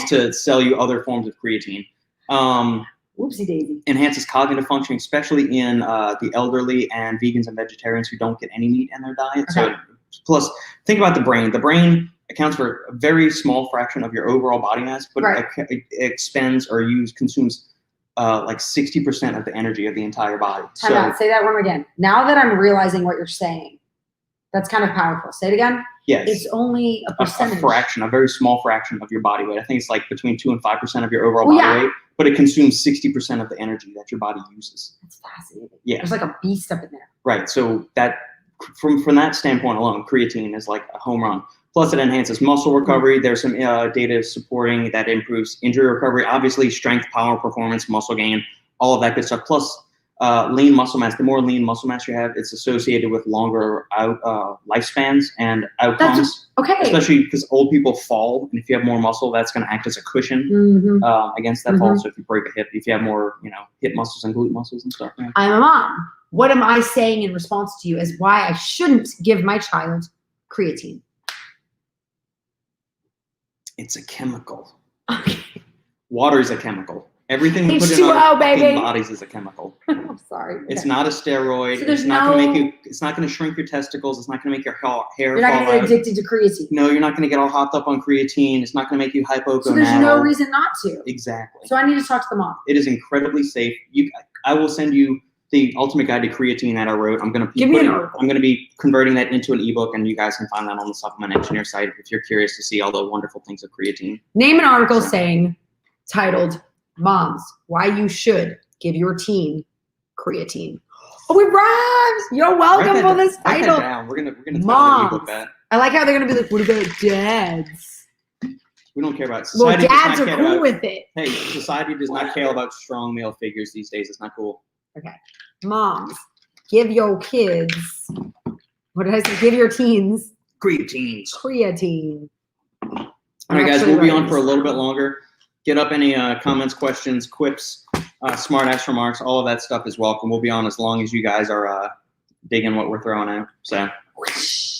to sell you other forms of creatine. Whoopsie daisy. Enhances cognitive functioning, especially in the elderly and vegans and vegetarians who don't get any meat in their diet. Okay. So, plus, think about the brain. The brain accounts for a very small fraction of your overall body mass, but it expends or consumes like 60% of the energy of the entire body. Say that one again. Now that I'm realizing what you're saying, that's kind of powerful. Say it again. Yes. It's only a percentage. A very small fraction of your body weight. I think it's like between 2 and 5% of your overall body weight, but it consumes 60% of the energy that your body uses. That's fascinating. Yeah. There's like a beast up in there. Right. So that from that standpoint alone, creatine is like a home run. Plus, it enhances muscle recovery. There's some data supporting that improves injury recovery. Obviously, strength, power, performance, muscle gain, all of that good stuff. Plus, lean muscle mass. The more lean muscle mass you have, it's associated with longer lifespans and outcomes. Especially because old people fall, and if you have more muscle, that's going to act as a cushion against that fall. So if you break a hip, if you have more, hip muscles and glute muscles and stuff. Yeah. I'm a mom. What am I saying in response to you as why I shouldn't give my child creatine? It's a chemical. Okay. Water is a chemiel. Everything we put in our bodies is a chemical. I'm sorry. It's not a steroid. So it's not going to make you. It's not going to shrink your testicles. It's not going to make your hair fall out. You're not going to get addicted to creatine. No, you're not going to get all hopped up on creatine. It's not going to make you hypogonadal. So there's no reason not to. Exactly. So I need to talk to the mom. It is incredibly safe. I will send you the ultimate guide to creatine that I wrote. I'm going to be converting that into an ebook, and you guys can find that on the Supplement Engineer site if you're curious to see all the wonderful things of creatine. Name an article titled "Moms, Why You Should Give Your Teen Creatine." Oh, it rhymes. You're welcome for this title. We're gonna Moms. that. I like how they're gonna be like, "What about dads?" We don't care about society. Well, dads are cool with it. Hey, society does not care about strong male figures these days. It's not cool. Okay. Moms, give your kids, what did I say? Give your teens creatine. All right, guys, we'll be on for a little bit longer. Get up any comments, questions, quips, smart ass remarks. All of that stuff is welcome. We'll be on as long as you guys are digging what we're throwing out. So,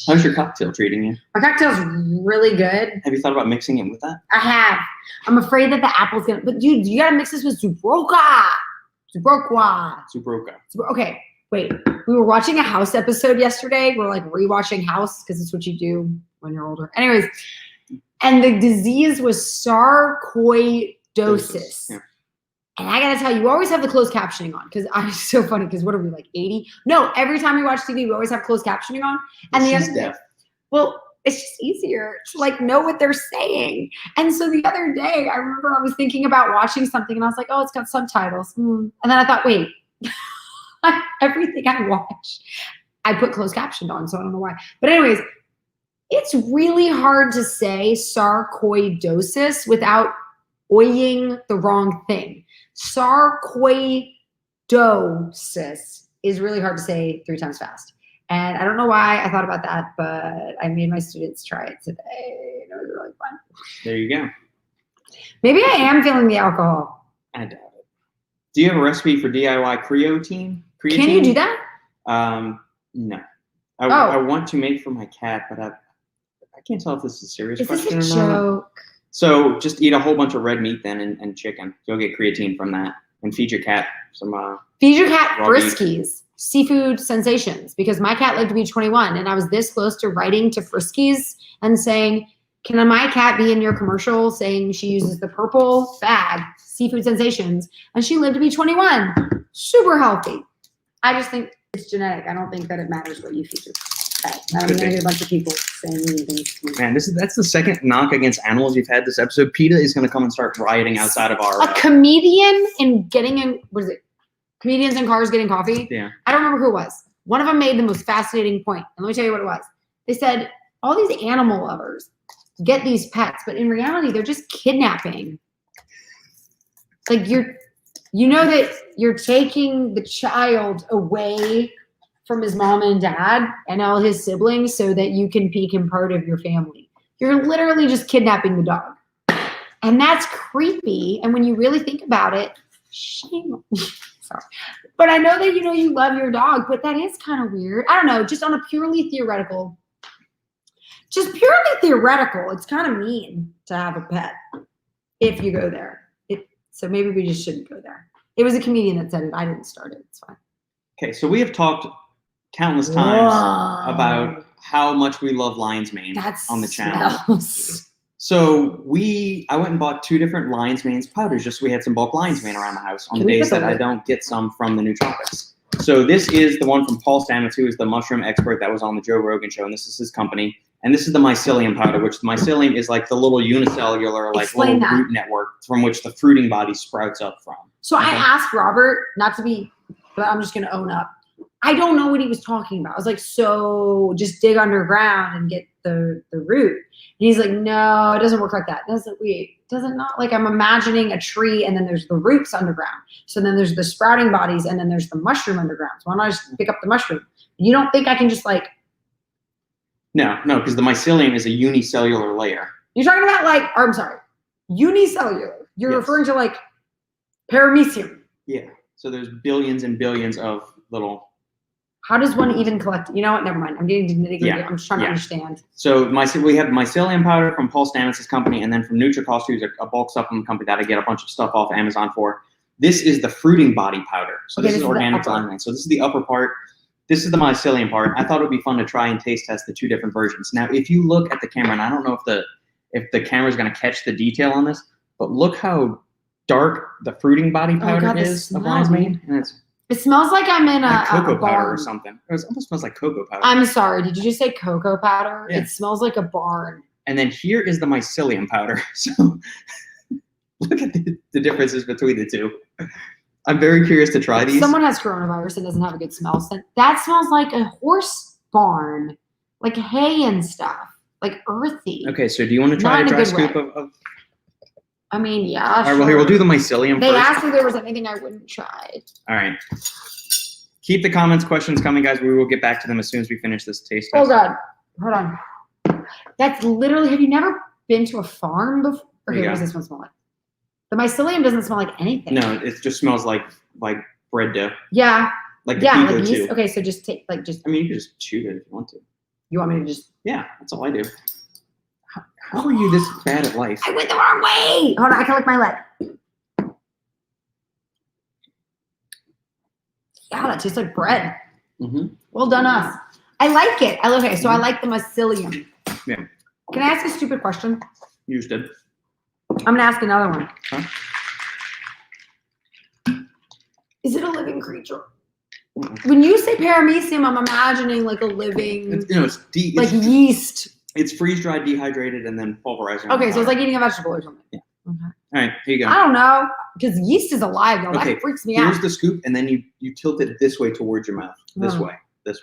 how's your cocktail treating you? My cocktail's really good. Have you thought about mixing it with that? I have. I'm afraid that the apple's gonna. But dude, you gotta mix this with Subroka. Okay, wait. We were watching a House episode yesterday. We're like rewatching House because it's what you do when you're older. Anyways, and the disease was sarcoidosis. Yeah. And I gotta tell you, you always have the closed captioning on because I'm so funny because what are we like 80? No, every time we watch TV, we always have closed captioning on. And the other day, it's just easier to like know what they're saying. And so the other day, I remember I was thinking about watching something and I was like, oh, it's got subtitles. And then I thought, wait, everything I watch, I put closed captioned on, so I don't know why. But anyways, it's really hard to say sarcoidosis without oying the wrong thing. Sarcoidosis is really hard to say 3 times fast. And I don't know why I thought about that, but I made my students try it today. It was really fun. There you go. Maybe I am feeling the alcohol. I doubt it. Do you have a recipe for DIY creatine? Can you do that? No. I want to make for my cat, but I can't tell if this is a serious question or not. Is this a joke? So just eat a whole bunch of red meat then and chicken. You'll get creatine from that. And feed your cat some feed your cat Friskies. Seafood sensations, because my cat lived to be 21 and I was this close to writing to Friskies and saying, can my cat be in your commercial saying she uses the purple bag, seafood sensations, and she lived to be 21. Super healthy. I just think it's genetic. I don't think that it matters what you feed your pet. I'm going to get a bunch of people saying mean things. Man, that's the second knock against animals you've had this episode. PETA is going to come and start rioting outside of our... A comedian in getting in, what is it? Comedians in cars getting coffee. Yeah. I don't remember who it was. One of them made the most fascinating point. And let me tell you what it was. They said, all these animal lovers get these pets, but in reality, they're just kidnapping. Like You know that you're taking the child away from his mom and dad and all his siblings so that you can make him part of your family. You're literally just kidnapping the dog. And that's creepy. And when you really think about it, shame on you. Sorry. But I know that, you love your dog, but that is kind of weird. I don't know, just on a purely theoretical, it's kind of mean to have a pet if you go there. So maybe we just shouldn't go there. It was a comedian that said it. I didn't start it. It's fine. Okay, so we have talked countless times about how much we love lion's mane on the channel. So I went and bought 2 different lion's mane powders just so we had some bulk lion's mane around the house on the days that I don't get some from the nootropics. So this is the one from Paul Stamets, who is the mushroom expert that was on the Joe Rogan show, and this is his company. And this is the mycelium powder, which the mycelium is like the little unicellular, little root network from which the fruiting body sprouts up from. So I asked Robert, not to be, but I'm just going to own up. I don't know what he was talking about. I was like, so just dig underground and get the root. And he's like, no, it doesn't work like that. Does it not? Like I'm imagining a tree and then there's the roots underground. So then there's the sprouting bodies and then there's the mushroom underground. So why not just pick up the mushroom? You don't think I can just like. No, because the mycelium is a unicellular layer. You're talking about I'm sorry, unicellular. You're referring to like paramecium. Yeah. So there's billions and billions of little. How does one even collect? You know what? Never mind. I'm getting to nitty-gritty. Yeah. I'm just trying to understand. So we have mycelium powder from Paul Stamets' company, and then from NutriCost, who's a bulk supplement company that I get a bunch of stuff off Amazon for. This is the fruiting body powder. So this is organic limonene. So this is the upper part. This is the mycelium part. I thought it would be fun to try and taste test the 2 different versions. Now, if you look at the camera, and I don't know if the camera is going to catch the detail on this, but look how dark the fruiting body powder is of lion's mane. And it smells like I'm in a cocoa powder barn or something. It almost smells like cocoa powder. I'm sorry. Did you just say cocoa powder? Yeah. It smells like a barn. And then here is the mycelium powder. So look at the differences between the 2. I'm very curious to try these. Someone has coronavirus and doesn't have a good smell. That smells like a horse barn, like hay and stuff, like earthy. Okay, so do you want to try a dry scoop of? I mean, yeah. All right, well, here, we'll do the mycelium first. They asked if there was anything I wouldn't try. All right. Keep the comments, questions coming, guys. We will get back to them as soon as we finish this taste test. Oh, God. Hold on. That's literally, have you never been to a farm before? Okay, what does this one smell like? The mycelium doesn't smell like anything. No, it just smells like bread dough. Yeah. Like the like yeast. Okay, so just take, I mean, you can just chew it if you want to. You want me to just? Yeah, that's all I do. How are you this bad at life? I went the wrong way. Hold on, I can lick my leg. Yeah, that tastes like bread. Mm-hmm. Well done, us. I like it. Okay, so I like the mycelium. Yeah. Can I ask a stupid question? You just did. I'm gonna ask another one. Huh? Is it a living creature? When you say paramecium, I'm imagining like a living, it's yeast. It's freeze-dried, dehydrated, and then pulverized. Okay, so it's like eating a vegetable or something. Yeah. Okay. All right, here you go. I don't know, because yeast is alive, though. Okay, that freaks me out. Here's the scoop, and then you tilt it this way towards your mouth. This way. So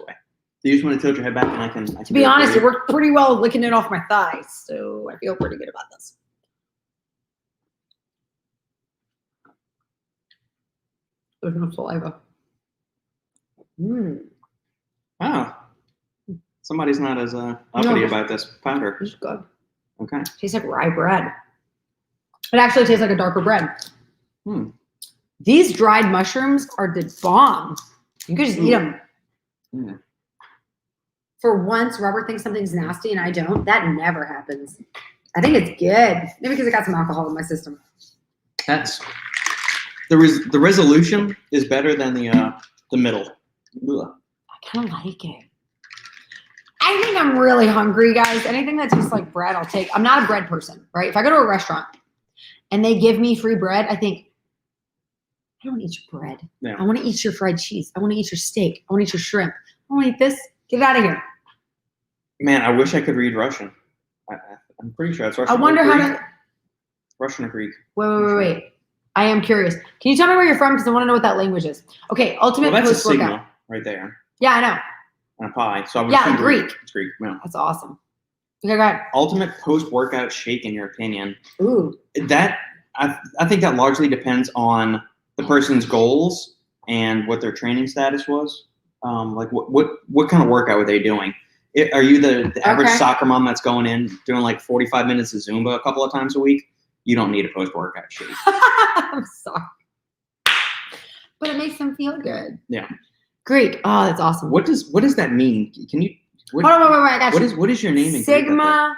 you just want to tilt your head back, and I can to be honest, it worked pretty well licking it off my thighs, so I feel pretty good about this. There's no saliva. Oh. Somebody's not as uppity about this powder. It's good. Okay. Tastes like rye bread. It actually tastes like a darker bread. These dried mushrooms are the bomb. You could just eat them. For once, Robert thinks something's nasty and I don't. That never happens. I think it's good. Maybe because I got some alcohol in my system. The resolution is better than the middle. Ugh. I kind of like it. I think I'm really hungry, guys. Anything that tastes like bread, I'll take. I'm not a bread person, right? If I go to a restaurant and they give me free bread, I think, I don't want to eat your bread. Yeah. I want to eat your fried cheese. I want to eat your steak. I want to eat your shrimp. I want to eat this. Get out of here. Man, I wish I could read Russian. I'm pretty sure that's Russian. I wonder how to. Russian or Greek. Wait. I am curious. Can you tell me where you're from? Because I want to know what that language is. Okay, ultimate that's post-workout. a signal right there. Yeah, I know. And a pie. So I would Greek. It's Greek. Yeah. That's awesome. Okay, go ahead. Ultimate post-workout shake, in your opinion. Ooh. I think that largely depends on the person's goals and what their training status was. Like what kind of workout were they doing? Are you the average soccer mom that's going in doing like 45 minutes of Zumba a couple of times a week? You don't need a post-workout shake. I'm sorry. But it makes them feel good. Yeah. Great. Oh, that's awesome. What does that mean? Can you? Hold on, wait. I got you. What is your name? Sigma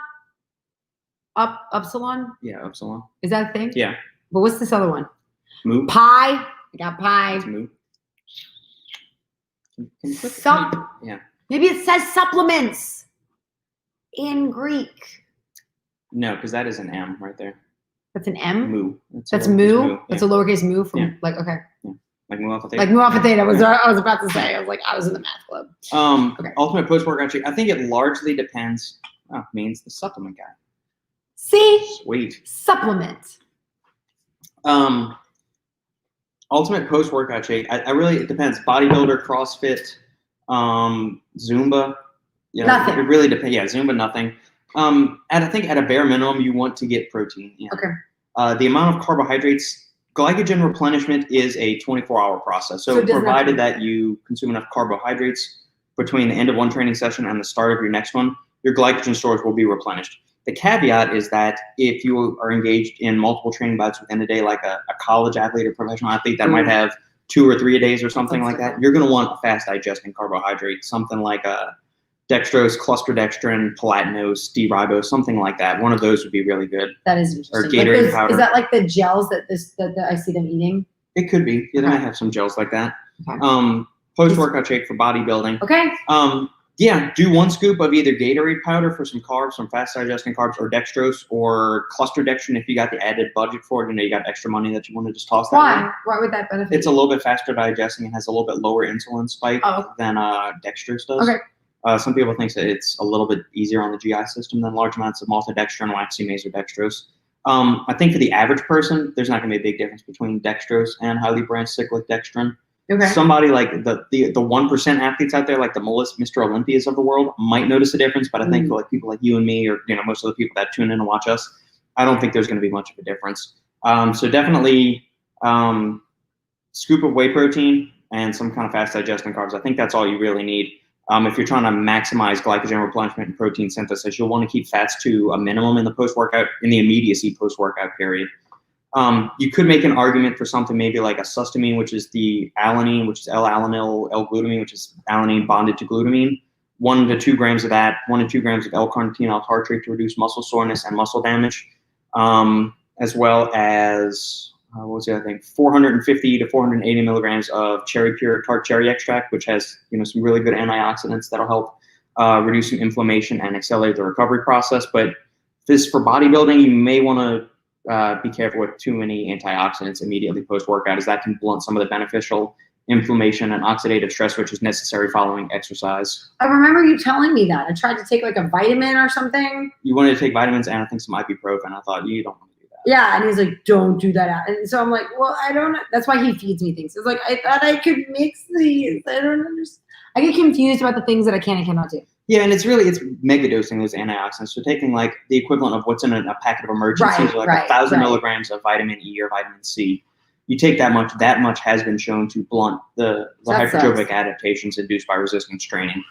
Upsilon? Yeah, Upsilon. Is that a thing? Yeah. But what's this other one? Mu. Pi. I got pi. That's mu. Yeah. Maybe it says supplements in Greek. No, because that is an M right there. That's an M? Mu. That's mu? That's a lowercase mu from okay. Yeah. Like mu alpha theta. Like mu alpha theta. I was about to say. I was like, I was in the math club. Ultimate post-workout shake. I think it largely depends. Means the supplement guy. See? Sweet. Supplement. Ultimate post-workout shake. It depends. Bodybuilder, CrossFit, Zumba. Nothing. It really depends. Yeah, Zumba, nothing. I think at a bare minimum, you want to get protein. Yeah. Okay. The amount of carbohydrates, glycogen replenishment is a 24-hour process. So provided that you consume enough carbohydrates between the end of one training session and the start of your next one, your glycogen stores will be replenished. The caveat is that if you are engaged in multiple training bouts within a day, like a college athlete or professional athlete that might have 2 or 3 a days or something like that, you're going to want a fast digesting carbohydrate, something like a dextrose, cluster dextrin, palatinose, D-ribose, something like that. One of those would be really good. That is interesting. Or Gatorade powder. Is that like the gels that I see them eating? It could be. Yeah, they might have some gels like that. Okay. Post-workout shake for bodybuilding. Okay. Yeah, do 1 scoop of either Gatorade powder for some carbs, some fast digesting carbs, or dextrose, or cluster dextrin if you got the added budget for it. You got extra money that you want to just toss that Why? Why would that benefit? It's a little bit faster digesting and has a little bit lower insulin spike than dextrose does. Okay. Some people think that it's a little bit easier on the GI system than large amounts of maltodextrin, waxy or dextrose. I think for the average person, there's not going to be a big difference between dextrose and highly branched cyclic dextrin. Okay. Somebody like the 1% athletes out there, like the Mr. Olympias of the world, might notice a difference. But I think for like people like you and me, or most of the people that tune in and watch us, I don't think there's going to be much of a difference. So definitely scoop of whey protein and some kind of fast digesting carbs. I think that's all you really need. If you're trying to maximize glycogen replenishment and protein synthesis, you'll want to keep fats to a minimum in the immediacy post-workout period. You could make an argument for something maybe like a sustamine, which is the alanine, which is L-alanine, L-glutamine, which is alanine bonded to glutamine. 1 to 2 grams of that, 1 to 2 grams of L-carnitine L-tartrate to reduce muscle soreness and muscle damage, as well as, 450 to 480 milligrams of cherry pure tart cherry extract, which has, some really good antioxidants that'll help reduce some inflammation and accelerate the recovery process. But this for bodybuilding, you may want to be careful with too many antioxidants immediately post-workout, as that can blunt some of the beneficial inflammation and oxidative stress which is necessary following exercise. I remember you telling me that. I tried to take like a vitamin or something. You wanted to take vitamins and I think some ibuprofen. I thought, you don't want to do that. Yeah, and he's like, don't do that. And so I'm like, well, I don't know. That's why he feeds me things. It's like, I thought I could mix these. I don't understand. I get confused about the things that I can and cannot do. Yeah, and it's megadosing those antioxidants. So taking like the equivalent of what's in a packet of emergencies, like 1,000 milligrams of vitamin E or vitamin C. You take that much has been shown to blunt the hypertrophic adaptations induced by resistance training.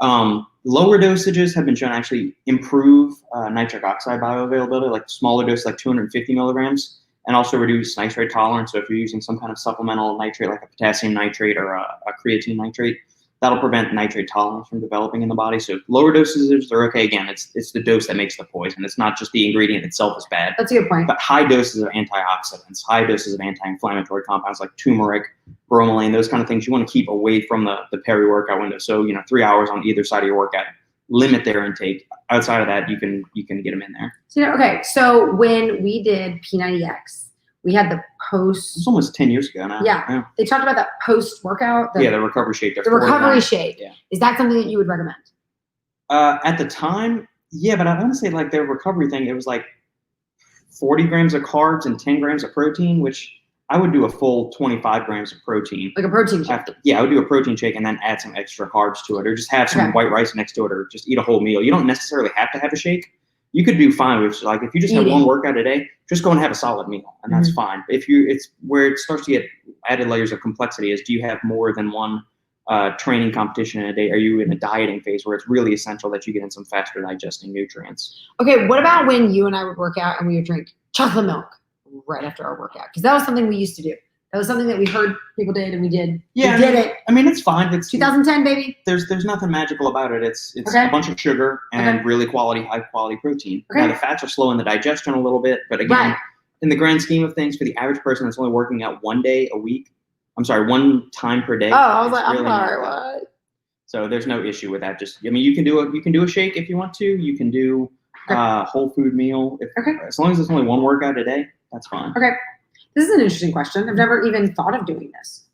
Lower dosages have been shown to actually improve nitric oxide bioavailability, like smaller doses, like 250 milligrams, and also reduce nitrate tolerance. So if you're using some kind of supplemental nitrate, like a potassium nitrate or a creatine nitrate, that'll prevent nitrate tolerance from developing in the body. So lower dosages are okay. Again, it's the dose that makes the poison. It's not just the ingredient itself is bad. That's a good point. But high doses of antioxidants, high doses of anti-inflammatory compounds like turmeric, bromelain, those kind of things you want to keep away from the peri-workout window. So 3 hours on either side of your workout. Limit their intake. Outside of that, you can get them in there. So, okay, so when we did P90X, we had the post. It's almost 10 years ago now. Yeah. They talked about that post-workout. The recovery shake. The recovery shake. Yeah. Is that something that you would recommend? At the time, yeah, but I want to say like their recovery thing, it was like 40 grams of carbs and 10 grams of protein, which I would do a full 25 grams of protein. Like a protein shake? I would do a protein shake and then add some extra carbs to it, or just have some white rice next to it, or just eat a whole meal. You don't necessarily have to have a shake. you could do fine with, like, if you just have Eating. one workout a day, just go and have a solid meal, and that's fine. It's where it starts to get added layers of complexity is, do you have more than one training competition in a day? Are you in a dieting phase where it's really essential that you get in some faster digesting nutrients? Okay, what about when you and I would work out and we would drink chocolate milk right after our workout? Because that was something we used to do. That was something that we heard people did, and we did. Yeah, we did it. I mean, it's fine. It's 2010, baby. There's nothing magical about it. It's Okay. a bunch of sugar and really high quality protein. Okay. Now, the fats are slowing the digestion a little bit, but again, Right. in the grand scheme of things, for the average person that's only working out one time per day. Oh, I was it's like, I'm really not sorry, bad. what? So there's no issue with that. Just, I mean, you can do a shake if you want to. You can do whole food meal. As long as it's only one workout a day, that's fine. Okay. This is an interesting question. I've never even thought of doing this.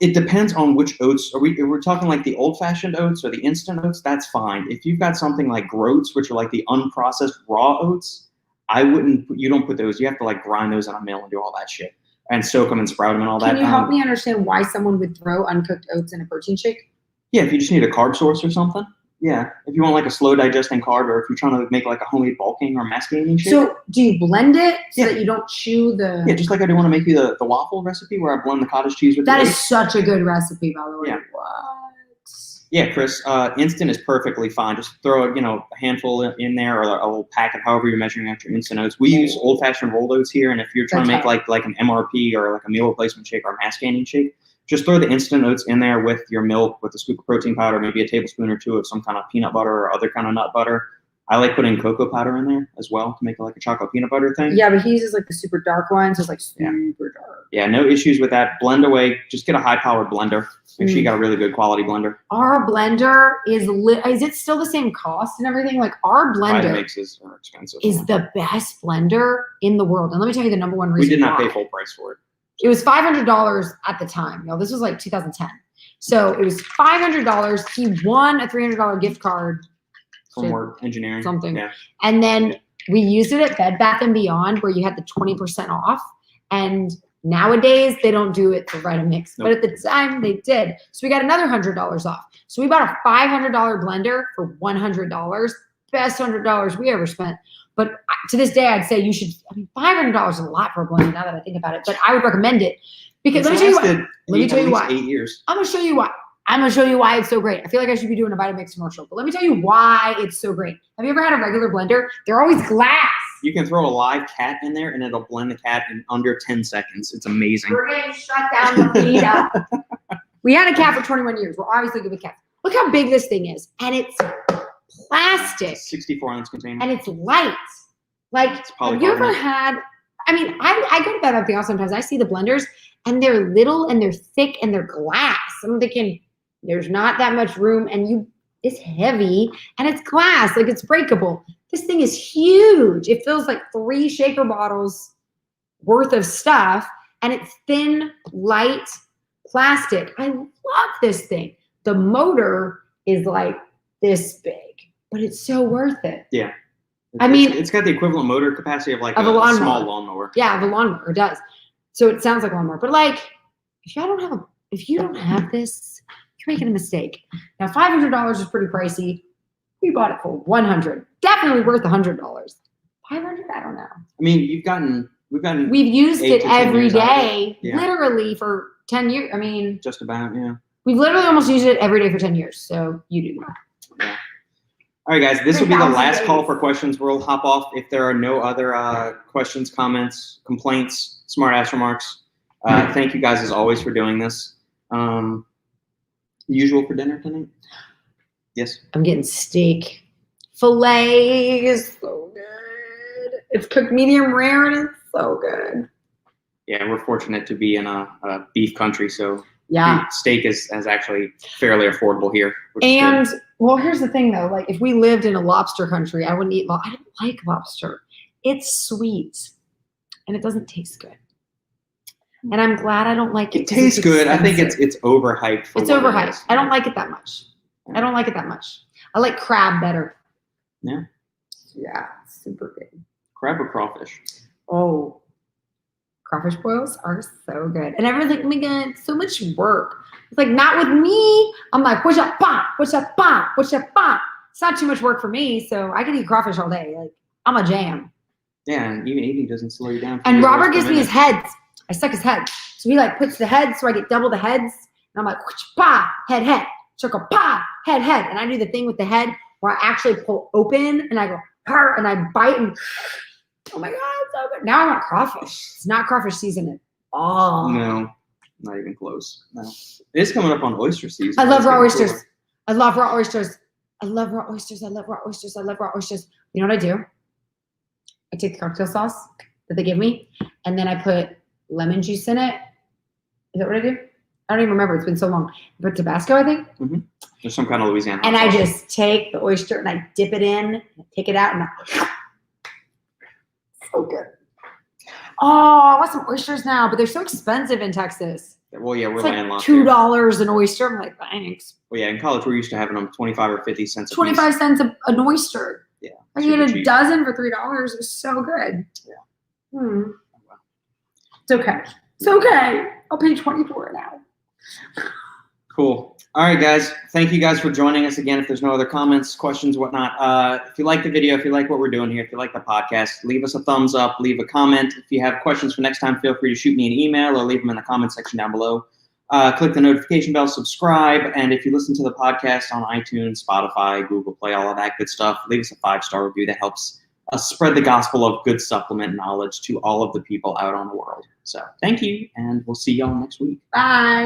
It depends on which oats. We're talking like the old-fashioned oats or the instant oats? That's fine. If you've got something like groats, which are like the unprocessed raw oats, you don't put those. You have to like grind those in a mill and do all that shit and soak them and sprout them and all that. Can you help me understand why someone would throw uncooked oats in a protein shake? Yeah, if you just need a carb source or something. Yeah, if you want like a slow digesting carb, or if you're trying to make like a homemade bulking or mass gaining shake. So do you blend it so that you don't chew the? Yeah, just like I do want to make you the waffle recipe where I blend the cottage cheese with That the is oats. such a good recipe, by the way. Yeah. What? Yeah, Chris, instant is perfectly fine. Just throw a handful in there, or a little packet, however you're measuring out your instant oats. We use old-fashioned rolled oats here, and if you're trying to make like an MRP or like a meal replacement shake or a mass gaining shake, just throw the instant oats in there with your milk, with a scoop of protein powder, maybe a tablespoon or two of some kind of peanut butter or other kind of nut butter. I like putting cocoa powder in there as well to make it like a chocolate peanut butter thing. Yeah, but he uses like the super dark ones. So it's like super dark. Yeah, no issues with that. Blend away. Just get a high-powered blender. Make sure you got a really good quality blender. Our blender is it still the same cost and everything? Like our blender Vitamixes are expensive. is the best blender in the world. And let me tell you the number one reason We did not why. pay full price for it. It was $500 at the time. This was like 2010. So it was $500. He won a $300 gift card. From work, engineering. Something. Yeah. And then we used it at Bed Bath & Beyond where you had the 20% off. And nowadays they don't do it for Vitamix. Nope. But at the time they did. So we got another $100 off. So we bought a $500 blender for $100. Best $100 we ever spent. But to this day, I'd say you should. I mean, $500 is a lot for a blender now that I think about it. But I would recommend it because let me tell you why. Let me tell you why. 8 years. I'm gonna show you why. I'm gonna show you why it's so great. I feel like I should be doing a Vitamix commercial, but let me tell you why it's so great. Have you ever had a regular blender? They're always glass. You can throw a live cat in there, and it'll blend the cat in under 10 seconds. It's amazing. We're getting shut down the feed. We had a cat for 21 years. We're obviously good with cats. Look how big this thing is, and it's plastic, 64-ounce container. and it's light. Like, have you ever polycarbonate. had? I mean, I go to Bed Bath & Beyond sometimes. I see the blenders, and they're little, and they're thick, and they're glass. I'm thinking there's not that much room, and it's heavy, and it's glass, like it's breakable. This thing is huge. It fills like 3 shaker bottles worth of stuff, and it's thin, light plastic. I love this thing. The motor is like this big, but it's so worth it. Yeah. I mean, it's got the equivalent motor capacity of like a lawnmower. small lawnmower. Yeah, the lawnmower, it does. So it sounds like a lawnmower. But like, if you don't have this, you're making a mistake. Now, $500 is pretty pricey. We bought it for $100. Definitely worth $100. $500? I don't know. I mean, We've used 8 it to 10 every years out of it. day, Yeah. literally for 10 years. I mean, just about, yeah. we've literally almost used it every day for 10 years. So you do that. Yeah. All right, guys, this will be the 3,000 last call days. for questions. We'll hop off if there are no other questions, comments, complaints, smart ass remarks. Thank you guys as always for doing this. Usual for dinner tonight? Yes. I'm getting steak. Filet is so good. It's cooked medium rare and it's so good. Yeah, we're fortunate to be in a beef country, so Yeah. steak is actually fairly affordable here. which is And good. well, here's the thing though, like if we lived in a lobster country, I wouldn't eat I don't like lobster. It's sweet and it doesn't taste good. And I'm glad I don't like it. It tastes good. I think expensive. it's overhyped. It's what it overhyped. is. I don't like it that much. I don't like it that much. I like crab better. Yeah. Yeah, super good. Crab or crawfish? Oh, crawfish boils are so good. And everyone's like, oh my God, it's so much work. It's like, not with me. I'm like, what's up, bah? What's up, bah? What's up, bah? It's not too much work for me, so I can eat crawfish all day. Like, I'm a jam. Yeah, and even eating doesn't slow you down. And Robert gives me his heads. I suck his head. So he like puts the heads, so I get double the heads. And I'm like, pa, head, head, circle, pa, head, head. And I do the thing with the head where I actually pull open and I go, her, and I bite and, oh my God, it's so good. Now I want crawfish. It's not crawfish season at all. No, not even close. No. It is coming up on oyster season. I love raw oysters. I love raw oysters. I love raw oysters. I love raw oysters. I love raw oysters. You know what I do? I take the cocktail sauce that they give me, and then I put lemon juice in it. Is that what I do? I don't even remember. It's been so long. I put Tabasco, I think. Mm-hmm. There's some kind of Louisiana. And I just take the oyster and I dip it in, take it out, and so good. Oh, I want some oysters now, but they're so expensive in Texas. Well, yeah, we're it's like landlocked. $2 an oyster. I'm like, thanks. Well, yeah, in college we're used to having them 25 or 50 cents. 25 cents an oyster. Yeah. I get a dozen for $3. It was so good. Yeah. It's okay. It's okay. I'll pay $24 now. Cool. All right, guys. Thank you guys for joining us again. If there's no other comments, questions, whatnot, if you like the video, if you like what we're doing here, if you like the podcast, leave us a thumbs up, leave a comment. If you have questions for next time, feel free to shoot me an email or leave them in the comment section down below. Click the notification bell, subscribe, and if you listen to the podcast on iTunes, Spotify, Google Play, all of that good stuff, leave us a 5-star review. That helps us spread the gospel of good supplement knowledge to all of the people out on the world. So thank you, and we'll see y'all next week. Bye.